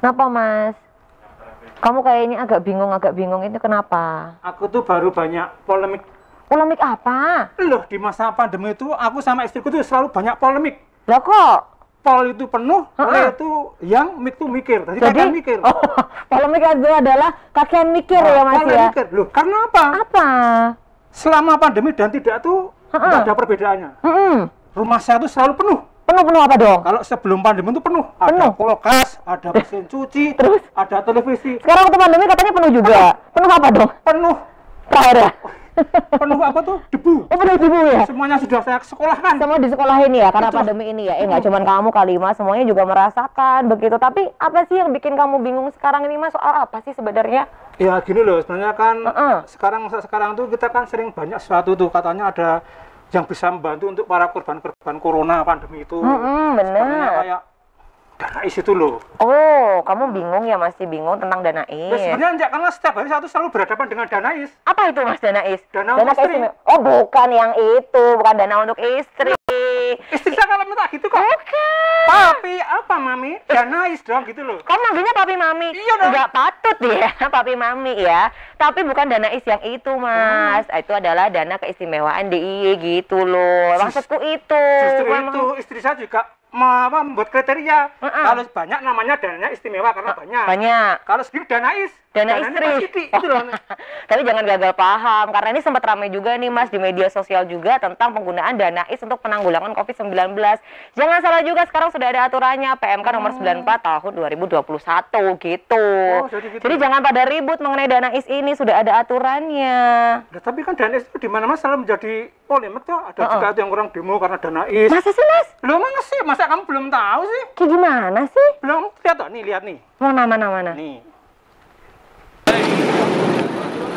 Kenapa Mas? Kamu kayaknya agak bingung itu kenapa? Aku tuh baru banyak polemik. Polemik apa? Loh, di masa pandemi itu aku sama istriku tuh selalu banyak polemik. Lah kok? Pol itu penuh, le itu yang mik tuh mikir. Jadi kakek mikir. Oh, polemik itu adalah kakek mikir ya Mas ya? Mikir. Loh, karena apa? Apa? Selama pandemi dan tidak tuh nggak ada perbedaannya. Rumah saya tuh selalu penuh. Penuh apa dong? Kalau sebelum pandemi itu penuh. Ada kulkas, ada mesin cuci, terus ada televisi. Sekarang waktu pandemi katanya penuh juga. Penuh apa dong? Penuh. Ada. Penuh apa tuh? Debu. Oh, penuh debu ya? Semuanya sudah saya sekolahkan. Semua di sekolah ini ya, karena Betul. pandemi ini ya. Nggak cuma kamu kali Mas, semuanya juga merasakan begitu. Tapi apa sih yang bikin kamu bingung sekarang ini Mas? Soal apa sih sebenarnya? Ya gini loh, sebenarnya kan sekarang tuh kita kan sering banyak sesuatu tuh katanya ada yang bisa membantu untuk para korban-korban corona pandemi itu. Bener. Kayak Danais itu loh. Oh, kamu bingung ya, masih bingung tentang Danais? Sebenarnya enggak, karena setiap hari saya tuh selalu berhadapan dengan Danais. Apa itu Mas Danais? Dana untuk istri. Oh, bukan yang itu, bukan dana untuk istri. Istri saya kalau minta gitu kok. Bukan. Papi apa mami? Danais dong gitu loh. Kamu manggilnya papi mami? Iya dong. Enggak patut ya, papi mami ya. Tapi bukan Danais yang itu Mas. Itu adalah dana keistimewaan DIY gitu loh. Maksudku itu. Justru itu istri saya juga membuat kriteria. Kalau banyak namanya dananya istimewa karena banyak. Kalau sedikit dana istri. Itu loh. Tapi jangan gagal paham, karena ini sempat ramai juga nih Mas di media sosial juga tentang penggunaan Danais untuk penanggulangan COVID-19. Jangan salah juga, sekarang sudah ada aturannya PMK nomor 94 tahun 2021 gitu. Jadi jangan pada ribut mengenai Danais ini, sudah ada aturannya. Nah, tapi kan Danais itu di mana-mana selalu menjadi polemik tuh. Ada juga yang orang demo karena Danais. Masa sih Mas? Belum sih, masa kamu belum tahu sih? Kayak gimana sih? Belum, lihat nih. Mau mana? Nih.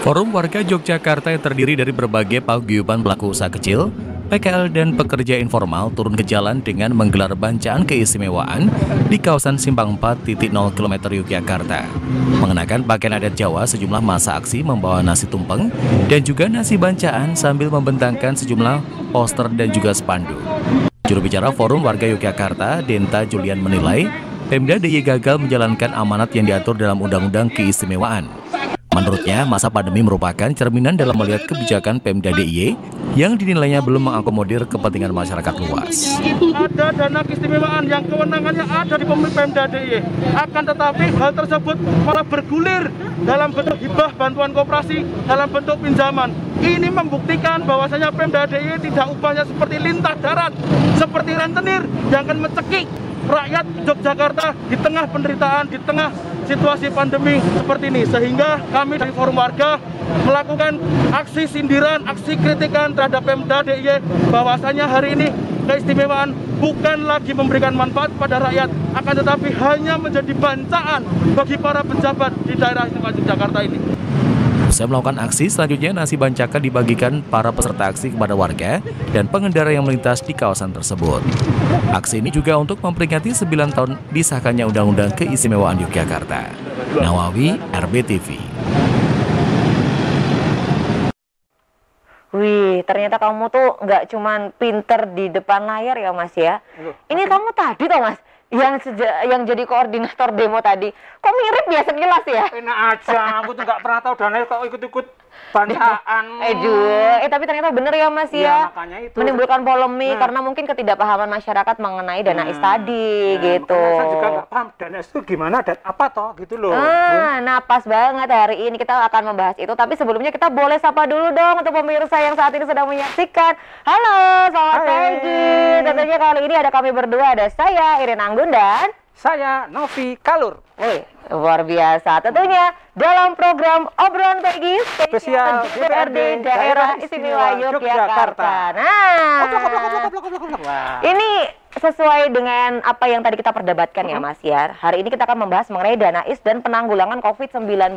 Forum Warga Yogyakarta yang terdiri dari berbagai paguyuban pelaku usaha kecil, PKL dan pekerja informal turun ke jalan dengan menggelar bancaan keistimewaan di kawasan Simpang 4.0 km Yogyakarta. Mengenakan pakaian adat Jawa, sejumlah massa aksi membawa nasi tumpeng dan juga nasi bancaan sambil membentangkan sejumlah poster dan juga spanduk. Juru bicara Forum Warga Yogyakarta, Denta Julian menilai Pemda DIY gagal menjalankan amanat yang diatur dalam Undang-Undang Keistimewaan. Menurutnya, masa pandemi merupakan cerminan dalam melihat kebijakan Pemda DIY yang dinilainya belum mengakomodir kepentingan masyarakat luas. Ada dana keistimewaan yang kewenangannya ada di Pemda DIY. Akan tetapi hal tersebut malah bergulir dalam bentuk hibah bantuan koperasi, dalam bentuk pinjaman. Ini membuktikan bahwasanya Pemda DIY tidak upahnya seperti lintah darat, seperti rentenir yang akan mencekik rakyat Yogyakarta di tengah penderitaan, di tengah situasi pandemi seperti ini. Sehingga kami dari Forum Warga melakukan aksi sindiran, aksi kritikan terhadap Pemda DIY bahwasanya hari ini keistimewaan bukan lagi memberikan manfaat pada rakyat, akan tetapi hanya menjadi bancaan bagi para pejabat di daerah Yogyakarta ini. Usai melakukan aksi, selanjutnya nasi bancakan dibagikan para peserta aksi kepada warga dan pengendara yang melintas di kawasan tersebut. Aksi ini juga untuk memperingati 9 tahun disahkannya Undang-Undang Keistimewaan Yogyakarta. Nawawi, RBTV. Wih, ternyata kamu tuh nggak cuman pinter di depan layar ya Mas ya. Ini kamu tadi toh Mas, yang jadi koordinator demo tadi. Kok mirip ya sekilas ya? Enak aja, aku tuh nggak pernah tahu Danais kok ikut-ikut bancaan. Tapi ternyata bener ya Mas ya. Makanya itu menimbulkan polemik karena mungkin ketidakpahaman masyarakat mengenai Danais tadi gitu. Saya juga nggak paham Danais itu gimana dan apa toh gitu loh. Nah pas banget hari ini kita akan membahas itu. Tapi sebelumnya kita boleh sapa dulu dong untuk pemirsa yang saat ini sedang menyaksikan. Halo, selamat pagi. Tentunya kali ini ada kami berdua, ada saya Irin Anggun dan saya Novi Kalur. Luar biasa. Tentunya dalam program Obrolan Pagi spesial DPRD Daerah Istimewa Yogyakarta. Nah, ini sesuai dengan apa yang tadi kita perdebatkan ya Mas ya. Hari ini kita akan membahas mengenai Danais dan penanggulangan COVID-19.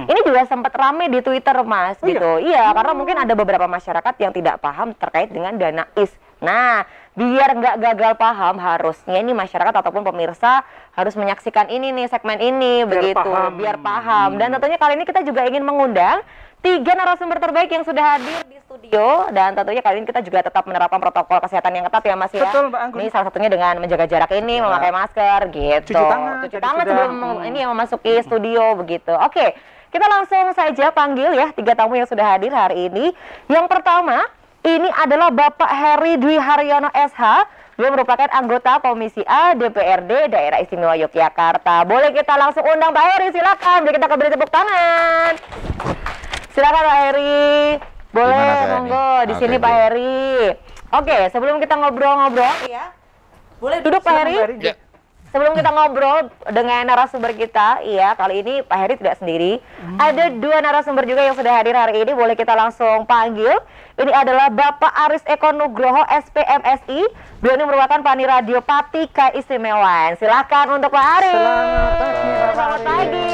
Ini juga sempat rame di Twitter Mas gitu. Iya, karena mungkin ada beberapa masyarakat yang tidak paham terkait dengan Danais. Nah, biar nggak gagal paham, harusnya ini masyarakat ataupun pemirsa harus menyaksikan ini nih, segmen ini, biar paham. Dan tentunya kali ini kita juga ingin mengundang 3 narasumber terbaik yang sudah hadir di studio, dan tentunya kali ini kita juga tetap menerapkan protokol kesehatan yang ketat ya Mas ya. Betul, Mbak Anggun. Ini salah satunya dengan menjaga jarak ini, memakai masker gitu. Cuci tangan sebelum ini yang memasuki studio begitu. Oke, kita langsung saja panggil ya 3 tamu yang sudah hadir hari ini. Yang pertama, ini adalah Bapak Heri Dwi Haryono SH. Beliau merupakan anggota Komisi A DPRD Daerah Istimewa Yogyakarta. Boleh kita langsung undang Pak Heri, silakan. Biar kita beri tepuk tangan. Silakan Pak Heri. Boleh, monggo di sini Pak Heri. Oke, sebelum kita ngobrol-ngobrol ya. Boleh duduk Pak Heri? Ya. Sebelum kita ngobrol dengan narasumber kita, iya kali ini Pak Heri tidak sendiri. Ada 2 narasumber juga yang sudah hadir hari ini. Boleh kita langsung panggil. Ini adalah Bapak Aris Eko Nugroho SPMSI. Beliau ini merupakan Pani Radio Pati Keistimewaan. Silakan untuk Pak Aris. Selamat pagi.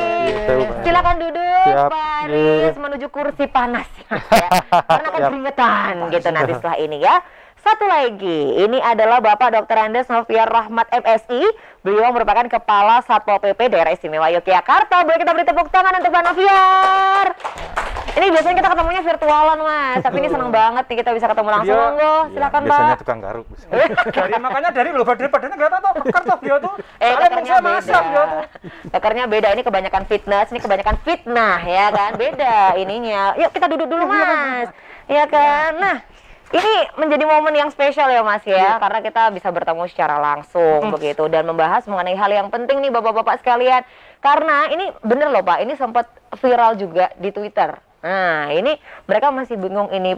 Silakan duduk Pak Aris menuju kursi panas ya. Karena akan keringetan gitu nanti setelah ini ya. Satu lagi, ini adalah Bapak Dr. Andes Noviar Rahmat MSI. Beliau merupakan Kepala Satpol PP Daerah Istimewa Yogyakarta. Boleh kita beri tepuk tangan untuk Pak Noviar. Ini biasanya kita ketemunya virtualan Mas, tapi ini senang banget nih kita bisa ketemu langsung. Monggo, silakan Pak. Biasanya tukang garuk. Makanya dari loh, badannya kelihatan tuh, keker tuh dia tuh. Kekernya beda. Kekernya beda, ini kebanyakan fitness, ini kebanyakan fitnah ya kan, beda ininya. Yuk kita duduk dulu Mas, ya kan. Nah, ini menjadi momen yang spesial ya Mas ya, karena kita bisa bertemu secara langsung begitu dan membahas mengenai hal yang penting nih Bapak-bapak sekalian. Karena ini bener loh Pak, ini sempat viral juga di Twitter. Nah, ini mereka masih bingung ini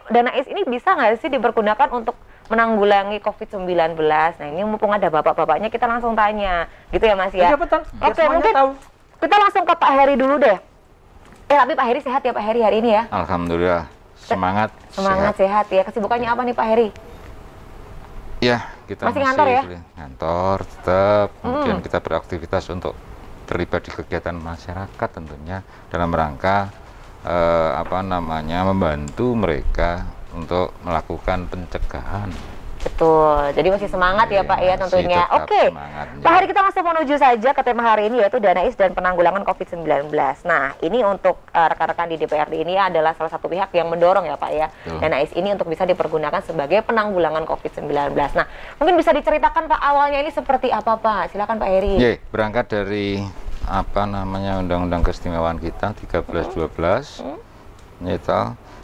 dana IS ini bisa nggak sih dipergunakan untuk menanggulangi COVID-19? Nah, ini mumpung ada bapak-bapaknya kita langsung tanya, gitu ya Mas ya? Iya betul. Oke, mungkin kita langsung ke Pak Heri dulu deh. Tapi Pak Heri sehat ya Pak Heri hari ini ya? Alhamdulillah, semangat sehat ya. Kesibukannya apa nih Pak Heri? Ya, kita masih ngantor ya? Ngantor tetap, kemudian kita beraktivitas untuk terlibat di kegiatan masyarakat tentunya dalam rangka membantu mereka untuk melakukan pencegahan. Betul, jadi masih semangat ya Pak ya tentunya. Oke, Pak Heri, kita langsung menuju saja ke tema hari ini yaitu dana IS dan penanggulangan COVID-19. Nah, ini untuk rekan-rekan di DPRD ini adalah salah satu pihak yang mendorong ya Pak ya, dana IS ini untuk bisa dipergunakan sebagai penanggulangan COVID-19. Nah, mungkin bisa diceritakan Pak awalnya ini seperti apa Pak? Silakan Pak Heri. Berangkat dari Undang-Undang Keistimewaan kita 1312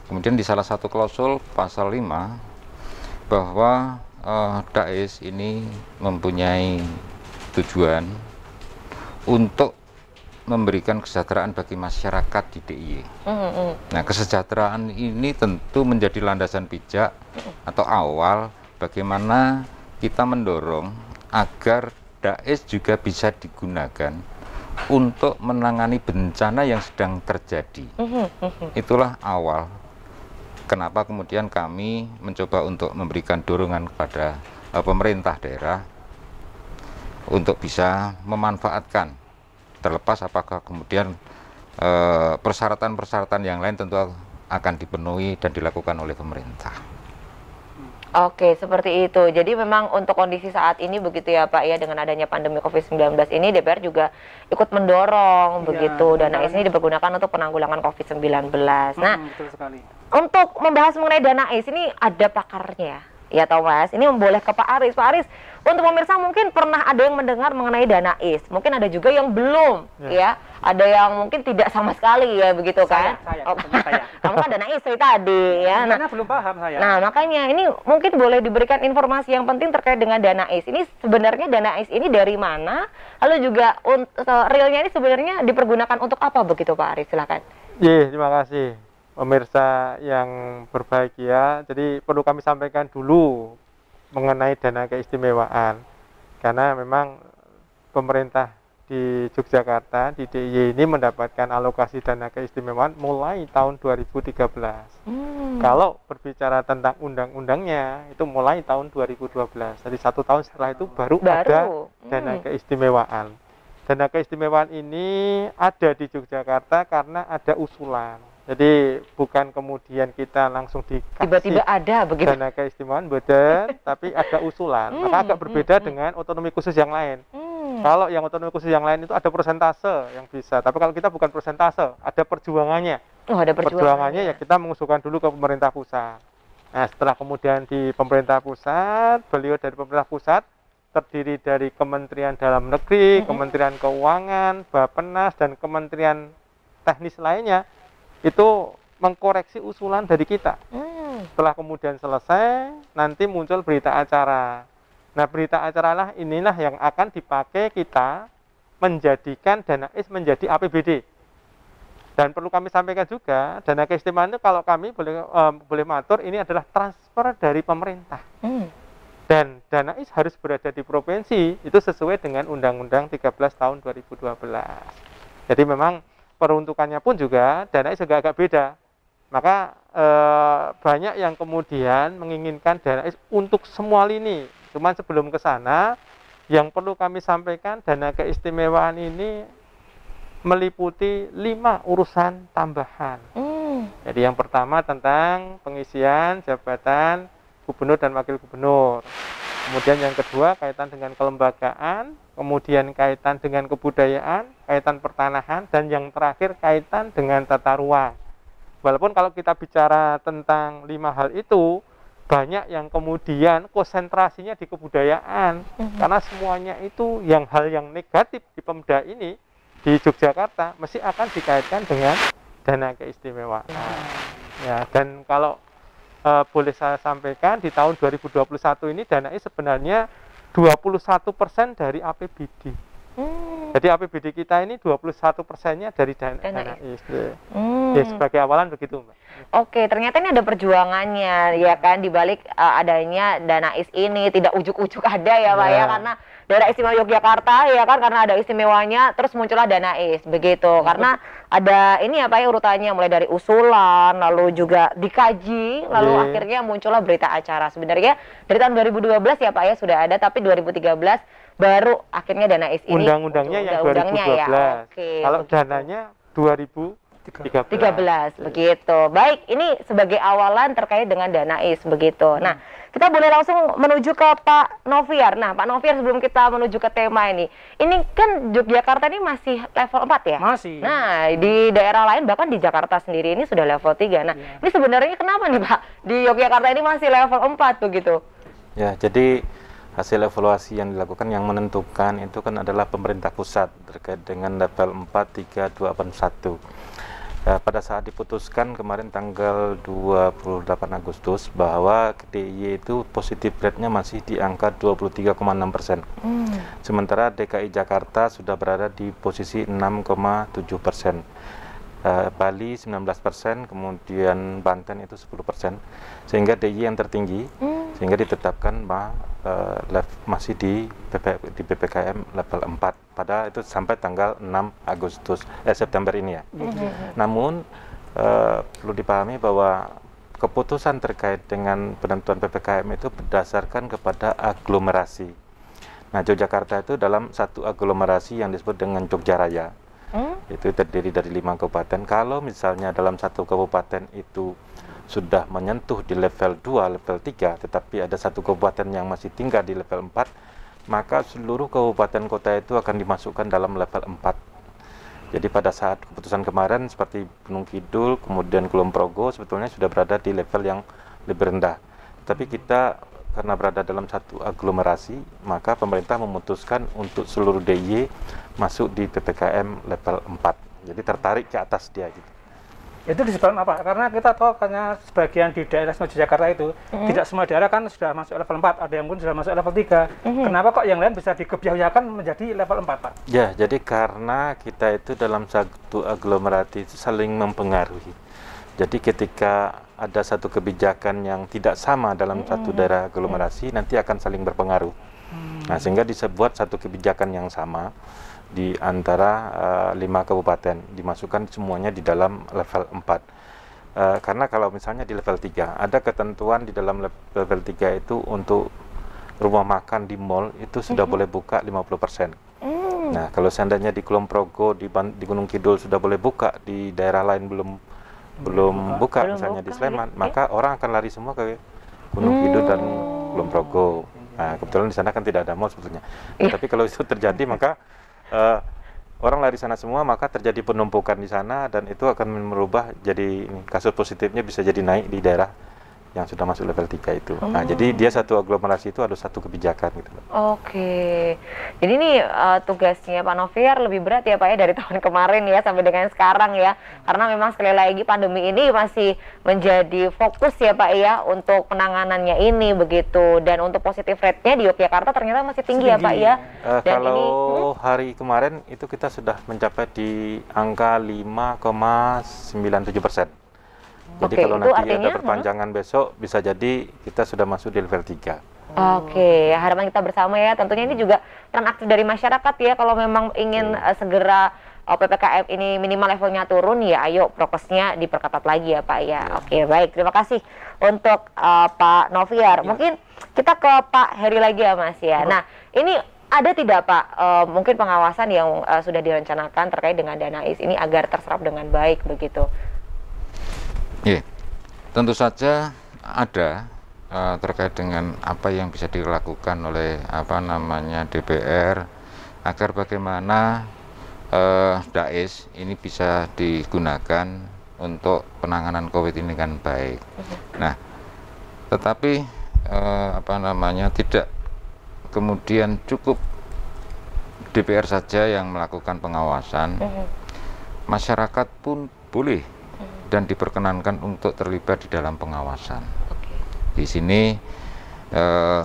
kemudian di salah satu klausul pasal 5 bahwa DAIS ini mempunyai tujuan untuk memberikan kesejahteraan bagi masyarakat di DIY. Nah, kesejahteraan ini tentu menjadi landasan pijak atau awal bagaimana kita mendorong agar DAIS juga bisa digunakan untuk menangani bencana yang sedang terjadi. Itulah awal kenapa kemudian kami mencoba untuk memberikan dorongan kepada pemerintah daerah untuk bisa memanfaatkan, terlepas apakah kemudian persyaratan-persyaratan yang lain tentu akan dipenuhi dan dilakukan oleh pemerintah. Oke, seperti itu. Jadi memang untuk kondisi saat ini begitu ya Pak ya, dengan adanya pandemi COVID-19 ini DPR juga ikut mendorong begitu dana IS ini dipergunakan untuk penanggulangan COVID-19. Nah, betul sekali. Untuk membahas mengenai dana IS ini ada pakarnya ya Thomas. Ini boleh ke Pak Aris. Pak Aris, untuk pemirsa mungkin pernah ada yang mendengar mengenai dana IS, mungkin ada juga yang belum ya. Ada yang mungkin tidak sama sekali ya begitu kan? Saya. Kamu kan dana IS tadi ya. Nah, belum paham saya. Nah, makanya ini mungkin boleh diberikan informasi yang penting terkait dengan dana IS. Ini sebenarnya dana IS ini dari mana? Lalu juga realnya ini sebenarnya dipergunakan untuk apa begitu Pak Aris? Silakan. Terima kasih pemirsa yang berbahagia. Jadi perlu kami sampaikan dulu mengenai dana keistimewaan, karena memang pemerintah di Yogyakarta, di DIY ini mendapatkan alokasi dana keistimewaan mulai tahun 2013. Kalau berbicara tentang undang-undangnya, itu mulai tahun 2012. Jadi 1 tahun setelah itu baru ada dana keistimewaan. Dana keistimewaan ini ada di Yogyakarta karena ada usulan. Jadi bukan kemudian kita langsung dikasih tiba-tiba ada begitu dana keistimewaan, betul, tapi ada usulan. Maka agak berbeda dengan otonomi khusus yang lain. Kalau yang otonomi khusus yang lain itu ada persentase yang bisa, tapi kalau kita bukan persentase, ada perjuangannya. Oh, ada perjuangannya ya kita mengusulkan dulu ke pemerintah pusat. Nah, setelah kemudian di pemerintah pusat, beliau dari pemerintah pusat terdiri dari Kementerian Dalam Negeri, Kementerian Keuangan, Bappenas, dan Kementerian Teknis lainnya, itu mengkoreksi usulan dari kita. Setelah kemudian selesai, nanti muncul berita acara. Nah, berita acara lah inilah yang akan dipakai kita menjadikan DANAIS menjadi APBD. Dan perlu kami sampaikan juga, dana keistimewaan itu kalau kami boleh matur, ini adalah transfer dari pemerintah. Dan DANAIS harus berada di provinsi, itu sesuai dengan Undang-Undang 13 tahun 2012. Jadi memang peruntukannya pun juga, DANAIS juga agak beda. Maka banyak yang kemudian menginginkan DANAIS untuk semua lini. Cuman sebelum ke sana, yang perlu kami sampaikan, dana keistimewaan ini meliputi 5 urusan tambahan. Jadi yang pertama tentang pengisian jabatan gubernur dan wakil gubernur. Kemudian yang kedua kaitan dengan kelembagaan, kemudian kaitan dengan kebudayaan, kaitan pertanahan, dan yang terakhir kaitan dengan tata ruang. Walaupun kalau kita bicara tentang 5 hal itu, banyak yang kemudian konsentrasinya di kebudayaan, karena semuanya itu hal yang negatif di Pemda ini di Yogyakarta mesti akan dikaitkan dengan dana keistimewaan. Ya, dan kalau boleh saya sampaikan, di tahun 2021 ini DANAIS sebenarnya 21% dari APBD. Jadi APBD kita ini 21%-nya dari DANAIS. Ya, sebagai awalan begitu, Mbak. Oke, ternyata ini ada perjuangannya, ya kan, dibalik adanya DANAIS ini, tidak ujuk-ujuk ada ya, Pak ya, karena daerah istimewa Yogyakarta, ya kan, karena ada istimewanya, terus muncullah DANAIS, begitu. Karena ada ini ya, Pak ya, urutannya mulai dari usulan, lalu juga dikaji, lalu akhirnya muncullah berita acara. Sebenarnya dari tahun 2012 ya, Pak ya, sudah ada, tapi 2013 baru akhirnya DANAIS ini. Undang-undangnya yang 2012. Ya. Kalau dananya 2013 begitu. Baik, ini sebagai awalan terkait dengan DANAIS begitu. Nah, kita boleh langsung menuju ke Pak Noviar. Nah, Pak Noviar, sebelum kita menuju ke tema ini kan Yogyakarta ini masih level 4 ya? Masih. Nah, di daerah lain bahkan di Jakarta sendiri ini sudah level 3. Nah, ini sebenarnya kenapa nih, Pak? Di Yogyakarta ini masih level 4 begitu? Ya, jadi hasil evaluasi yang dilakukan yang menentukan itu kan adalah pemerintah pusat terkait dengan level 4, 3, 2, 1. Pada saat diputuskan kemarin tanggal 28 Agustus bahwa DIY itu positif rate-nya masih di angka 23,6%. Sementara DKI Jakarta sudah berada di posisi 6,7%. Bali 19%, kemudian Banten itu 10%, sehingga DIY yang tertinggi, sehingga ditetapkan masih di PPKM level 4 pada itu sampai tanggal 6 September ini ya. Namun perlu dipahami bahwa keputusan terkait dengan penentuan PPKM itu berdasarkan kepada aglomerasi. Nah, Yogyakarta itu dalam satu aglomerasi yang disebut dengan Jogja Raya. Itu terdiri dari 5 kabupaten. Kalau misalnya dalam satu kabupaten itu sudah menyentuh di level 2, level 3, tetapi ada satu kabupaten yang masih tinggal di level 4, maka seluruh kabupaten kota itu akan dimasukkan dalam level 4. Jadi pada saat keputusan kemarin seperti Gunung Kidul, kemudian Kulon Progo sebetulnya sudah berada di level yang lebih rendah. Tapi kita karena berada dalam satu aglomerasi, maka pemerintah memutuskan untuk seluruh DIY masuk di PPKM level 4. Jadi tertarik ke atas dia gitu. Itu disebabkan apa? Karena kita tahu karena sebagian di daerah Jakarta itu tidak semua daerah kan sudah masuk level 4, ada yang pun sudah masuk level 3. Kenapa kok yang lain bisa dikebiayakan menjadi level 4, Pak? Ya, jadi karena kita itu dalam satu aglomerasi itu saling mempengaruhi. Jadi ketika ada satu kebijakan yang tidak sama dalam satu daerah aglomerasi, nanti akan saling berpengaruh. Nah, sehingga dibuat satu kebijakan yang sama di antara 5 kabupaten, dimasukkan semuanya di dalam level 4. Karena kalau misalnya di level 3, ada ketentuan di dalam level 3 itu untuk rumah makan di mall itu sudah boleh buka 50%. Nah, kalau seandainya di Kulon Progo, di Gunung Kidul sudah boleh buka, di daerah lain belum buka, misalnya di Sleman, maka orang akan lari semua ke Gunung Kidul dan Kulon Progo. Nah, kebetulan di sana kan tidak ada mall sebetulnya. Tapi kalau itu terjadi, maka orang lari sana semua, maka terjadi penumpukan di sana dan itu akan merubah jadi kasus positifnya bisa jadi naik di daerah yang sudah masuk level 3 itu. Nah, jadi dia satu aglomerasi itu harus satu kebijakan gitu. Oke. Jadi ini tugasnya Pak Noviar lebih berat ya Pak ya dari tahun kemarin ya sampai dengan sekarang ya. Karena memang sekali lagi pandemi ini masih menjadi fokus ya Pak ya untuk penanganannya ini begitu. Dan untuk positive rate-nya di Yogyakarta ternyata masih tinggi ya Pak ya. Dan kalau ini, hari kemarin itu kita sudah mencapai di angka 5,97%. Jadi kalau nanti ada perpanjangan besok, bisa jadi kita sudah masuk di level 3. Oke, harapan kita bersama ya. Tentunya ini juga peran aktif dari masyarakat ya. Kalau memang ingin segera PPKM ini minimal levelnya turun, ya ayo prokesnya diperketat lagi ya Pak ya. Oke, baik. Terima kasih untuk Pak Noviar. Mungkin kita ke Pak Heri lagi ya Mas ya. Nah, ini ada tidak Pak mungkin pengawasan yang sudah direncanakan terkait dengan dana IS ini agar terserap dengan baik begitu? Ya, tentu saja ada terkait dengan apa yang bisa dilakukan oleh DPR agar bagaimana DAIS ini bisa digunakan untuk penanganan COVID ini dengan baik. Nah, tetapi tidak kemudian cukup DPR saja yang melakukan pengawasan, masyarakat pun boleh dan diperkenankan untuk terlibat di dalam pengawasan. Di sini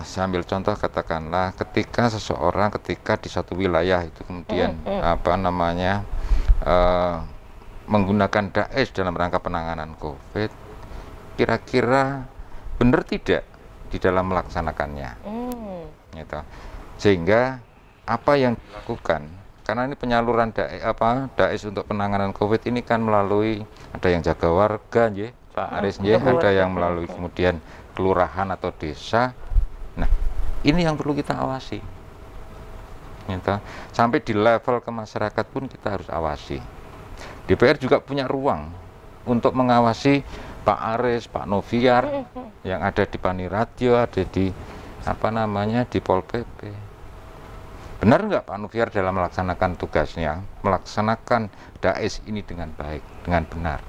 sambil contoh katakanlah ketika seseorang di satu wilayah itu kemudian menggunakan DAIS dalam rangka penanganan COVID, kira-kira benar tidak di dalam melaksanakannya, gitu. Sehingga apa yang dilakukan, karena ini penyaluran DAIS untuk penanganan COVID ini kan melalui ada yang jaga warga, Pak Aris, ada yang melalui kemudian kelurahan atau desa. Nah, ini yang perlu kita awasi, gitu. Sampai di level ke masyarakat pun kita harus awasi. DPR juga punya ruang untuk mengawasi Pak Aris, Pak Noviar yang ada di Paniradio, ada di di Pol PP. Benar nggak Pak Noviar dalam melaksanakan tugasnya, melaksanakan DAIS ini dengan baik, dengan benar?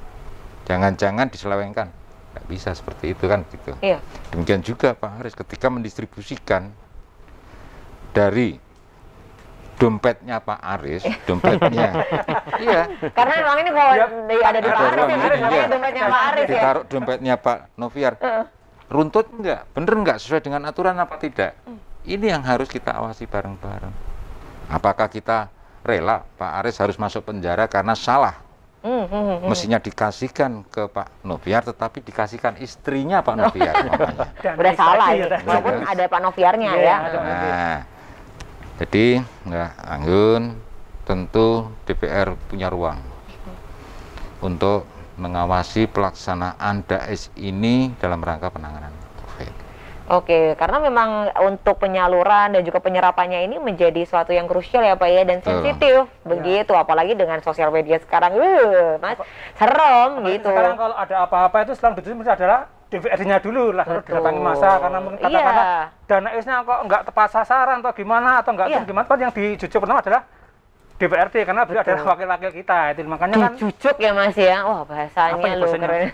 Jangan-jangan diselewengkan, nggak bisa seperti itu kan gitu. Iya. Demikian juga Pak Aris ketika mendistribusikan dari dompetnya Pak Aris, dompetnya, iya. Karena memang ini kalau ada di Pak Aris, ya, dompetnya Pak Aris ya. Ditaruh dompetnya Pak Noviar, runtut nggak, bener nggak sesuai dengan aturan apa tidak? Ini yang harus kita awasi bareng-bareng. Apakah kita rela Pak Aris harus masuk penjara karena salah? Mestinya dikasihkan ke Pak Noviar, tetapi dikasihkan istrinya Pak Noviar. Udah salah ya, walaupun ada Pak Noviarnya ya. Nah, jadi Anggun, tentu DPR punya ruang untuk mengawasi pelaksanaan DAIS ini dalam rangka penanganan COVID. Oke, karena memang untuk penyaluran dan juga penyerapannya ini menjadi suatu yang krusial ya Pak ya, dan sensitif begitu, apalagi dengan sosial media sekarang, Mas, serem gitu. Sekarang kalau ada apa-apa itu selang dituju adalah DPRD-nya dulu lah, didatangi masa, karena mungkin katakanlah dana IS-nya kok nggak tepat sasaran atau gimana, atau nggak gimana, yang dijujuk pertama adalah DPRD, karena beliau adalah wakil-wakil kita, itu makanya kan dijujuk ya Mas ya. Wah, bahasanya lu keren.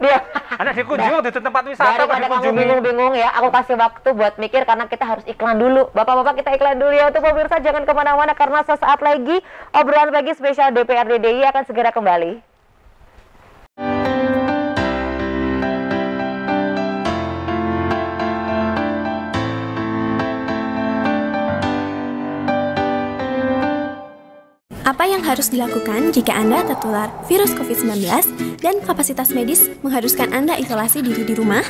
Dia anak dikunjung di tempat wisata, daripada kamu bingung-bingung ya, aku kasih waktu buat mikir karena kita harus iklan dulu. Bapak-bapak, kita iklan dulu ya. Untuk pemirsa jangan kemana-mana karena sesaat lagi obrolan pagi spesial DPRD DIY akan segera kembali. Apa yang harus dilakukan jika Anda tertular virus COVID-19 dan kapasitas medis mengharuskan Anda isolasi diri di rumah?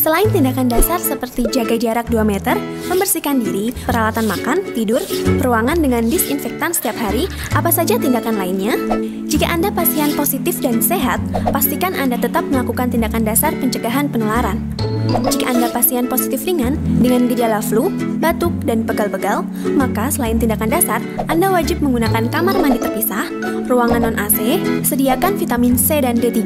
Selain tindakan dasar seperti jaga jarak 2 meter, membersihkan diri, peralatan makan, tidur, ruangan dengan disinfektan setiap hari, apa saja tindakan lainnya? Jika Anda pasien positif dan sehat, pastikan Anda tetap melakukan tindakan dasar pencegahan penularan. Jika Anda pasien positif ringan dengan gejala flu, batuk, dan pegal-pegal, maka selain tindakan dasar, Anda wajib menggunakan kamar mandi terpisah, ruangan non-AC, sediakan vitamin C dan D3,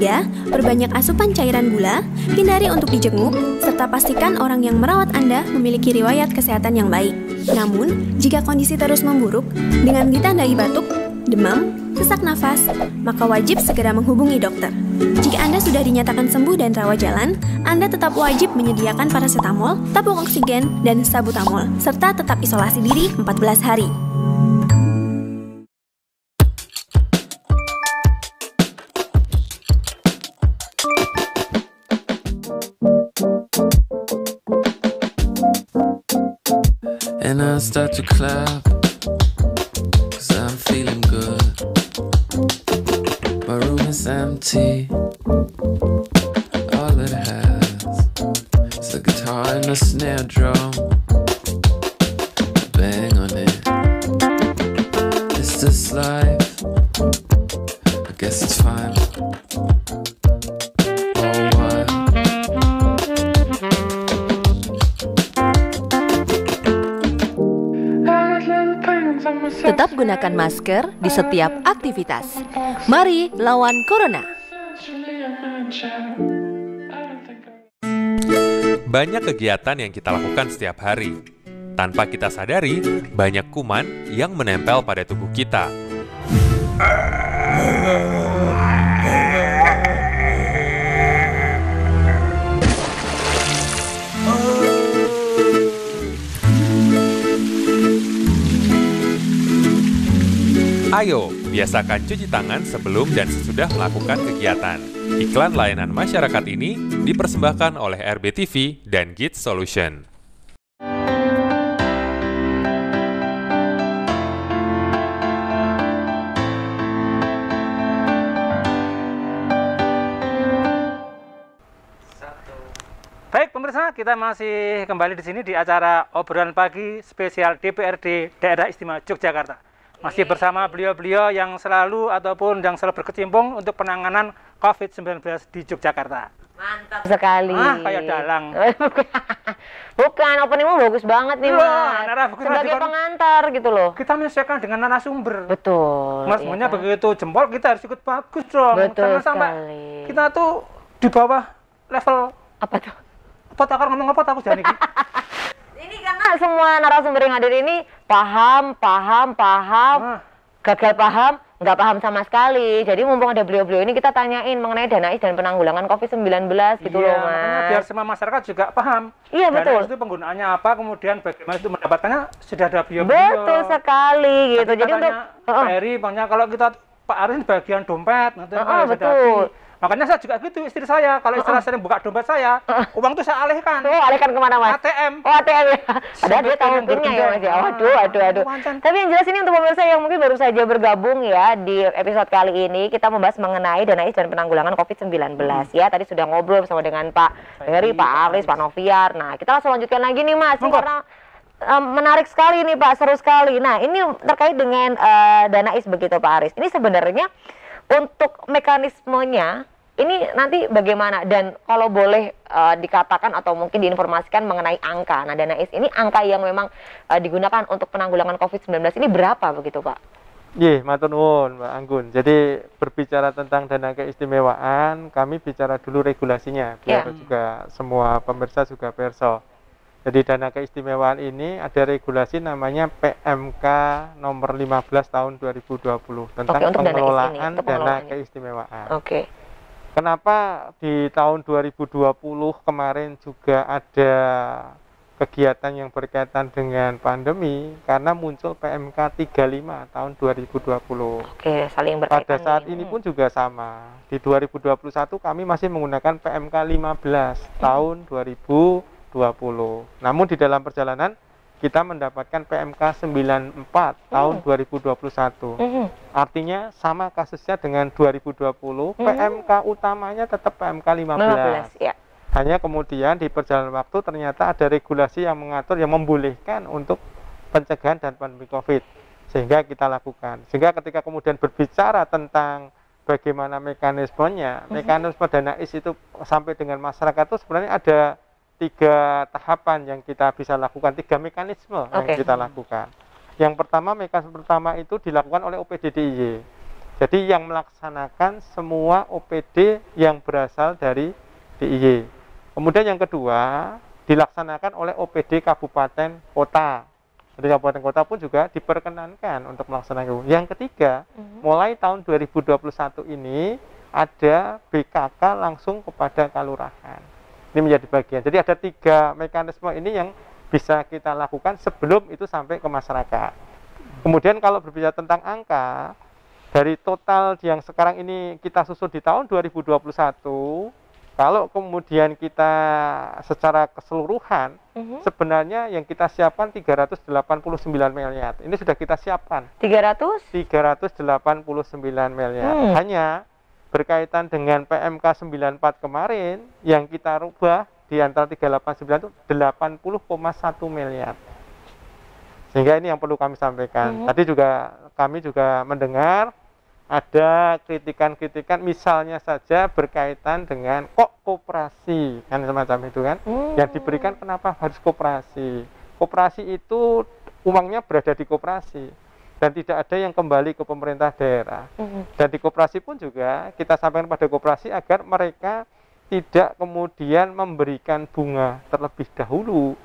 perbanyak asupan cairan gula, hindari untuk dijenguk, serta pastikan orang yang merawat Anda memiliki riwayat kesehatan yang baik. Namun, jika kondisi terus memburuk, dengan ditandai batuk, demam, sesak nafas, maka wajib segera menghubungi dokter. Jika Anda sudah dinyatakan sembuh dan rawat jalan, Anda tetap wajib menyediakan paracetamol, tabung oksigen, dan sabutamol, serta tetap isolasi diri 14 hari. And I start to clap, 'cause I'm feeling good. My room is empty. All it has is a guitar and a snare drum. Bang on it. Is this life? I guess it's fine. Oh, why? Tetap gunakan masker di setiap aktivitas. Mari lawan Corona. Banyak kegiatan yang kita lakukan setiap hari. Tanpa kita sadari, banyak kuman yang menempel pada tubuh kita. Ayo, biasakan cuci tangan sebelum dan sesudah melakukan kegiatan. Iklan layanan masyarakat ini dipersembahkan oleh RBTV dan Git Solution. Baik pemirsa, kita masih kembali di sini di acara obrolan pagi spesial DPRD Daerah Istimewa Yogyakarta. Masih bersama beliau-beliau yang selalu ataupun yang selalu berkecimpung untuk penanganan COVID-19 di Yogyakarta. Mantap sekali. Kayak dalang. Bukan, openingmu bagus banget nih, Mas. Sebagai pengantar gitu loh. Kita menyesuaikan dengan narasumber. Betul. Mas, semuanya begitu jempol, kita harus ikut bagus dong. Betul Jangan sampai sekali. kita tuh di bawah level apa tuh? Apa takar ngomong apa aku jadi Ini karena semua narasumber yang hadir ini paham, gagal paham, nggak paham sama sekali. Jadi mumpung ada beliau-beliau ini kita tanyain mengenai Danais dan penanggulangan COVID-19 gitu loh, Mas. Makanya biar semua masyarakat juga paham. Iya, betul. Danais itu penggunaannya apa, kemudian bagaimana itu mendapatkannya, sudah ada beliau-beliau. Betul sekali gitu. Jadi untuk Pak Heri, banyak kalau kita Pak Arin bagian dompet, nanti betul. Makanya saya juga gitu, istri saya. Kalau istri saya sering buka dompet saya, uang itu saya alihkan. Alihkan kemana, Mas? ATM. Oh, ATM ya. Padahal dia tahu pinnya ya, Mas. Aduh. Tapi yang jelas ini untuk pemirsa yang mungkin baru saja bergabung ya di episode kali ini, kita membahas mengenai Danais dan penanggulangan COVID-19 ya. Tadi sudah ngobrol bersama dengan Pak Heri, Pak Aris, Pak Noviar. Nah, kita langsung lanjutkan lagi nih, Mas. Karena menarik sekali nih, Pak, seru sekali. Nah, ini terkait dengan Danais begitu, Pak Aris. Ini sebenarnya untuk mekanismenya ini nanti bagaimana, dan kalau boleh dikatakan atau mungkin diinformasikan mengenai angka. Nah, Danais ini angka yang memang digunakan untuk penanggulangan COVID-19 ini berapa begitu, Pak? Iya, matur nuwun, Mbak Anggun. Jadi berbicara tentang dana keistimewaan, kami bicara dulu regulasinya biar juga semua pemirsa juga perso. Jadi dana keistimewaan ini ada regulasi namanya PMK nomor 15 tahun 2020 tentang pengelolaan dana keistimewaan. Kenapa di tahun 2020 kemarin juga ada kegiatan yang berkaitan dengan pandemi? Karena muncul PMK 35 tahun 2020. Saling berkaitan. Pada saat ini pun juga sama. Di 2021 kami masih menggunakan PMK 15 tahun 2020. Namun di dalam perjalanan kita mendapatkan PMK 94 tahun 2021. Artinya sama kasusnya dengan 2020, PMK utamanya tetap PMK 15. Hanya kemudian di perjalanan waktu ternyata ada regulasi yang mengatur, yang membolehkan untuk pencegahan dan pandemi COVID. Sehingga kita lakukan. Sehingga ketika kemudian berbicara tentang bagaimana mekanismenya. Mekanisme dana IS itu sampai dengan masyarakat itu sebenarnya ada 3 tahapan yang kita bisa lakukan, 3 mekanisme yang kita lakukan. Yang pertama, mekanisme pertama itu dilakukan oleh OPD DIY. Jadi yang melaksanakan semua OPD yang berasal dari DIY. Kemudian yang kedua, dilaksanakan oleh OPD kabupaten kota. Jadi kabupaten kota pun juga diperkenankan untuk melaksanakan. Yang ketiga, mulai tahun 2021 ini ada BKK langsung kepada kelurahan. Ini menjadi bagian. Jadi ada 3 mekanisme ini yang bisa kita lakukan sebelum itu sampai ke masyarakat. Kemudian kalau berbicara tentang angka, dari total yang sekarang ini kita susun di tahun 2021, kalau kemudian kita secara keseluruhan, sebenarnya yang kita siapkan 389 miliar. Ini sudah kita siapkan. 389 miliar. Hanya berkaitan dengan PMK 94 kemarin, yang kita rubah di antara 389 itu 80,1 miliar. Sehingga ini yang perlu kami sampaikan. Tadi juga kami juga mendengar ada kritikan-kritikan, misalnya saja berkaitan dengan kok koperasi, kan semacam itu kan. Yang diberikan kenapa harus koperasi. Koperasi itu uangnya berada di koperasi. Dan tidak ada yang kembali ke pemerintah daerah. Dan di koperasi pun juga kita sampaikan pada koperasi agar mereka tidak kemudian memberikan bunga terlebih dahulu.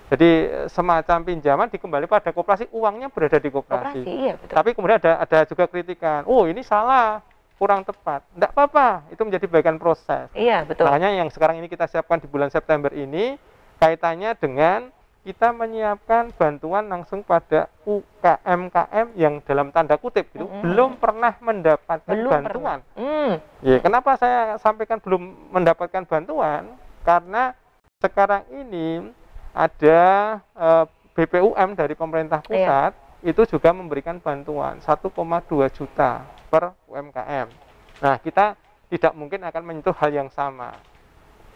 Jadi semacam pinjaman dikembali pada koperasi, uangnya berada di koperasi. Iya, betul. Tapi kemudian ada juga kritikan, oh ini salah, kurang tepat. Tidak apa-apa, itu menjadi bagian proses. Iya, betul. Makanya yang sekarang ini kita siapkan di bulan September ini, kaitannya dengan kita menyiapkan bantuan langsung pada UKM-KM yang dalam tanda kutip itu belum pernah mendapatkan bantuan. Ya, kenapa saya sampaikan belum mendapatkan bantuan? Karena sekarang ini ada BPUM dari pemerintah pusat itu juga memberikan bantuan 1,2 juta per UMKM. Nah, kita tidak mungkin akan menyentuh hal yang sama.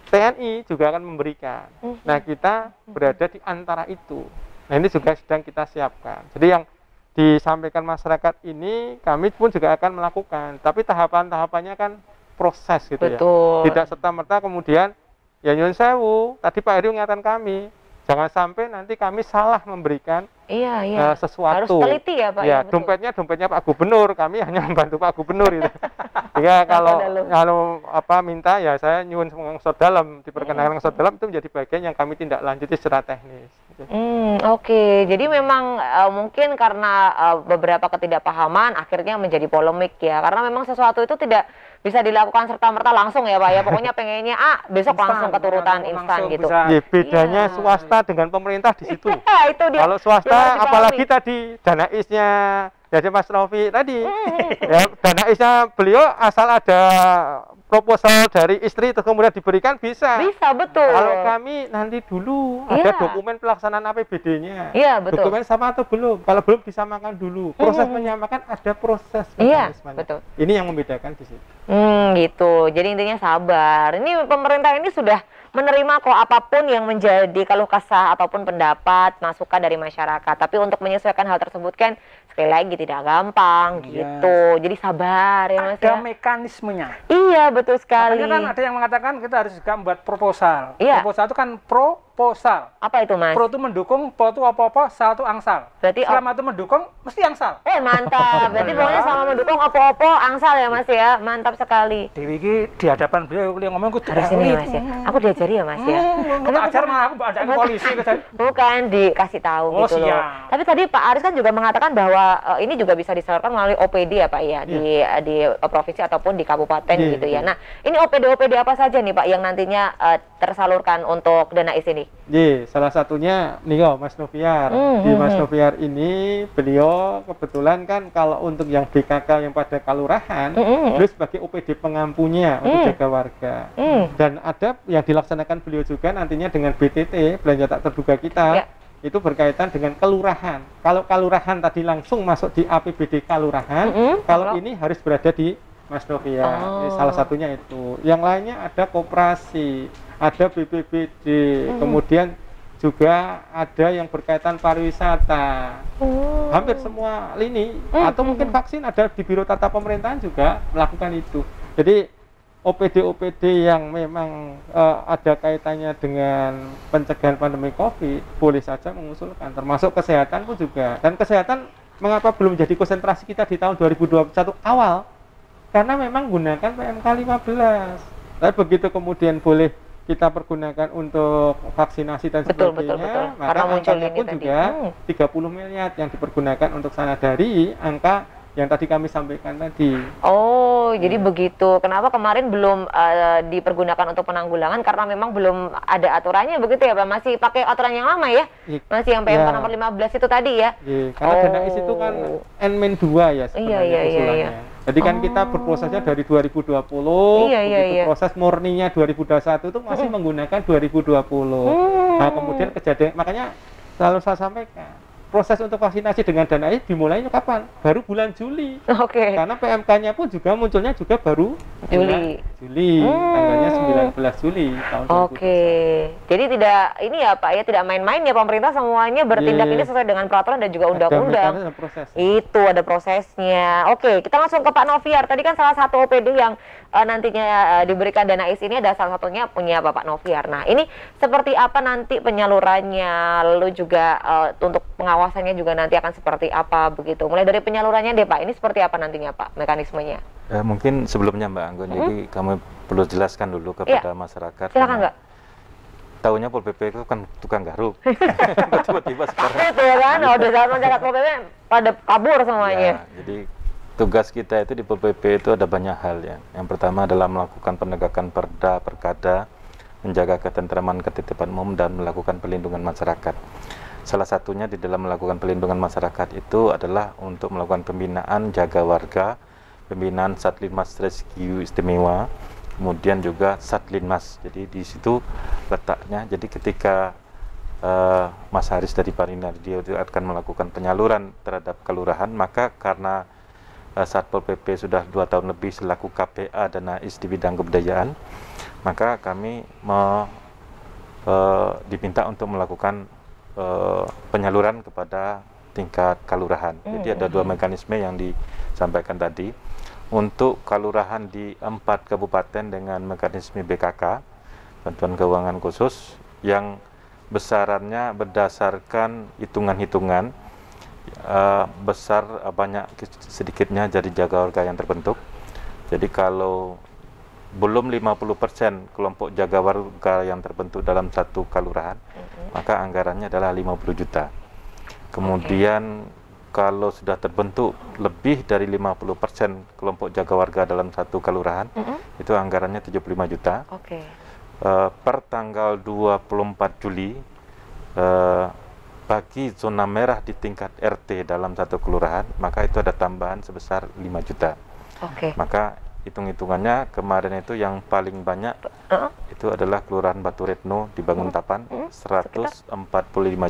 TNI juga akan memberikan. Nah, kita berada di antara itu. Nah, ini juga sedang kita siapkan. Jadi yang disampaikan masyarakat ini kami pun juga akan melakukan. Tapi tahapan-tahapannya kan proses gitu. Betul. Ya. Tidak serta-merta kemudian ya nyun sewu. Tadi Pak Heru mengingatkan kami, jangan sampai nanti kami salah memberikan sesuatu. Harus teliti ya Pak. Ya, dompetnya Pak Gubernur, kami hanya membantu Pak Gubernur itu. Sehingga kalau minta ya saya nyuwun ngangsot dalam, diperkenalkan ngangsot dalam itu menjadi bagian yang kami tindak lanjuti secara teknis. Oke. Jadi memang mungkin karena beberapa ketidakpahaman akhirnya menjadi polemik ya. Karena memang sesuatu itu tidak bisa dilakukan serta-merta langsung ya Pak ya. Pokoknya pengennya besok langsung keturutan instan gitu. Ya, bedanya swasta dengan pemerintah di situ. Itu dia. Kalau swasta apalagi tadi dana IS-nya jadi Mas Novi tadi. Ya, dana IS-nya beliau asal ada proposal dari istri terus kemudian diberikan bisa. Bisa, betul. Kalau kami nanti dulu ada dokumen pelaksanaan APBD-nya. Iya, betul. Dokumen sama atau belum? Kalau belum disamakan dulu. Proses menyamakan ada proses mekanismenya. Betul. Ini yang membedakan di situ. Gitu. Jadi intinya sabar. Ini pemerintah ini sudah menerima kok apapun yang menjadi keluh kesah ataupun pendapat, masukan dari masyarakat. Tapi untuk menyesuaikan hal tersebut kan sekali lagi tidak gampang gitu. Jadi sabar ya Mas. Ada mekanismenya. Iya, betul sekali. Makanya kan ada yang mengatakan kita harus juga membuat proposal. Iya. Proposal itu kan proposal. Apa itu Mas? Pro itu mendukung, po itu apa-apa, sal itu angsal. Berarti selama itu mendukung, mesti angsal. Mantap. Berarti pokoknya selama mendukung apa-apa angsal ya Mas ya. Mantap sekali. Dewi ini di hadapan beliau yang ngomong aku harus ini Mas ya. Aku diajari ya Mas ya. Tapi ajar malah aku ajakin polisi. Bukan dikasih tahu gitu loh. Tapi tadi Pak Aris kan juga mengatakan bahwa ini juga bisa disalurkan melalui OPD ya Pak ya di provinsi ataupun di kabupaten gitu ya. Nah, ini OPD apa saja nih Pak yang nantinya tersalurkan untuk dana IS ini? Salah satunya nih Mas Noviar. Di Mas Noviar ini beliau kebetulan kan kalau untuk yang BKK yang pada kelurahan, beliau sebagai OPD pengampunya untuk jaga warga. Dan ada yang dilaksanakan beliau juga nantinya dengan BTT, belanja tak terduga kita. Itu berkaitan dengan kelurahan. Kalau kelurahan tadi langsung masuk di APBD kelurahan, kalau ini harus berada di Mas Noviar. Salah satunya itu. Yang lainnya ada koperasi, ada BPBD, kemudian juga ada yang berkaitan pariwisata. Hampir semua lini atau mungkin vaksin ada di Biro Tata Pemerintahan juga melakukan itu. Jadi OPD yang memang ada kaitannya dengan pencegahan pandemi COVID boleh saja mengusulkan, termasuk kesehatan pun juga. Dan kesehatan mengapa belum jadi konsentrasi kita di tahun 2021 awal? Karena memang gunakan PMK 15. Tapi begitu kemudian boleh kita pergunakan untuk vaksinasi dan sebagainya, maka angkanya pun juga 30 miliar yang dipergunakan untuk sana dari angka yang tadi kami sampaikan tadi. Oh, jadi begitu. Kenapa kemarin belum dipergunakan untuk penanggulangan? Karena memang belum ada aturannya begitu ya Pak? Masih pakai aturan yang lama ya? Masih yang PMK nomor 15 itu tadi ya? Karena dana IS itu kan N-2 ya sebenarnya usulannya. Jadi kan kita berprosesnya dari 2020, begitu proses murninya 2021 itu masih menggunakan 2020. Nah kemudian kejadian, makanya selalu saya sampaikan, proses untuk vaksinasi dengan dana IS dimulainya kapan? Baru bulan Juli. Karena PMK-nya pun juga munculnya juga baru Juli. Tanggalnya 19 Juli tahun 2021. Jadi tidak ini ya Pak ya, tidak main-main ya pemerintah, semuanya bertindak ini sesuai dengan peraturan dan juga undang-undang. Itu ada prosesnya. Kita langsung ke Pak Noviar. Tadi kan salah satu OPD yang nantinya diberikan dana IS ini ada salah satunya punya Bapak Noviar. Nah, ini seperti apa nanti penyalurannya, lalu juga untuk pengawasannya juga nanti akan seperti apa begitu. Mulai dari penyalurannya deh Pak, ini seperti apa nantinya Pak mekanismenya? Mungkin sebelumnya Mbak Anggun, jadi kami perlu jelaskan dulu kepada masyarakat. Silakan Mbak. Tahunya Pol PP itu kan tukang garuk. Tiba-tiba sekarang. Itu ya kan, udah saat menjaga Pol PP pada kabur semuanya. Jadi tugas kita itu di Pol PP itu ada banyak hal ya. Yang pertama adalah melakukan penegakan perda, perkada, menjaga ketentraman, ketitipan umum, dan melakukan perlindungan masyarakat. Salah satunya di dalam melakukan perlindungan masyarakat itu adalah untuk melakukan pembinaan jaga warga, pembinaan Satlinmas Rescue Istimewa, kemudian juga Satlinmas. Jadi di situ letaknya. Jadi ketika Mas Haris dari Parinar dia akan melakukan penyaluran terhadap kelurahan, maka karena Satpol PP sudah 2 tahun lebih selaku KPA dana IS di bidang kebudayaan, maka kami diminta untuk melakukan penyaluran kepada tingkat kelurahan. Jadi ada 2 mekanisme yang disampaikan tadi. Untuk kelurahan di 4 kabupaten dengan mekanisme BKK, bantuan keuangan khusus, yang besarannya berdasarkan hitungan-hitungan besar banyak sedikitnya jadi jaga warga yang terbentuk. Jadi kalau belum 50% kelompok jaga warga yang terbentuk dalam satu kelurahan, maka anggarannya adalah 50 juta. Kemudian kalau sudah terbentuk lebih dari 50% kelompok jaga warga dalam satu kelurahan, itu anggarannya 75 juta. Per tanggal 24 Juli, bagi zona merah di tingkat RT dalam satu kelurahan, maka itu ada tambahan sebesar 5 juta. Maka hitung-hitungannya kemarin itu yang paling banyak itu adalah Kelurahan Batu Retno di Banguntapan, 145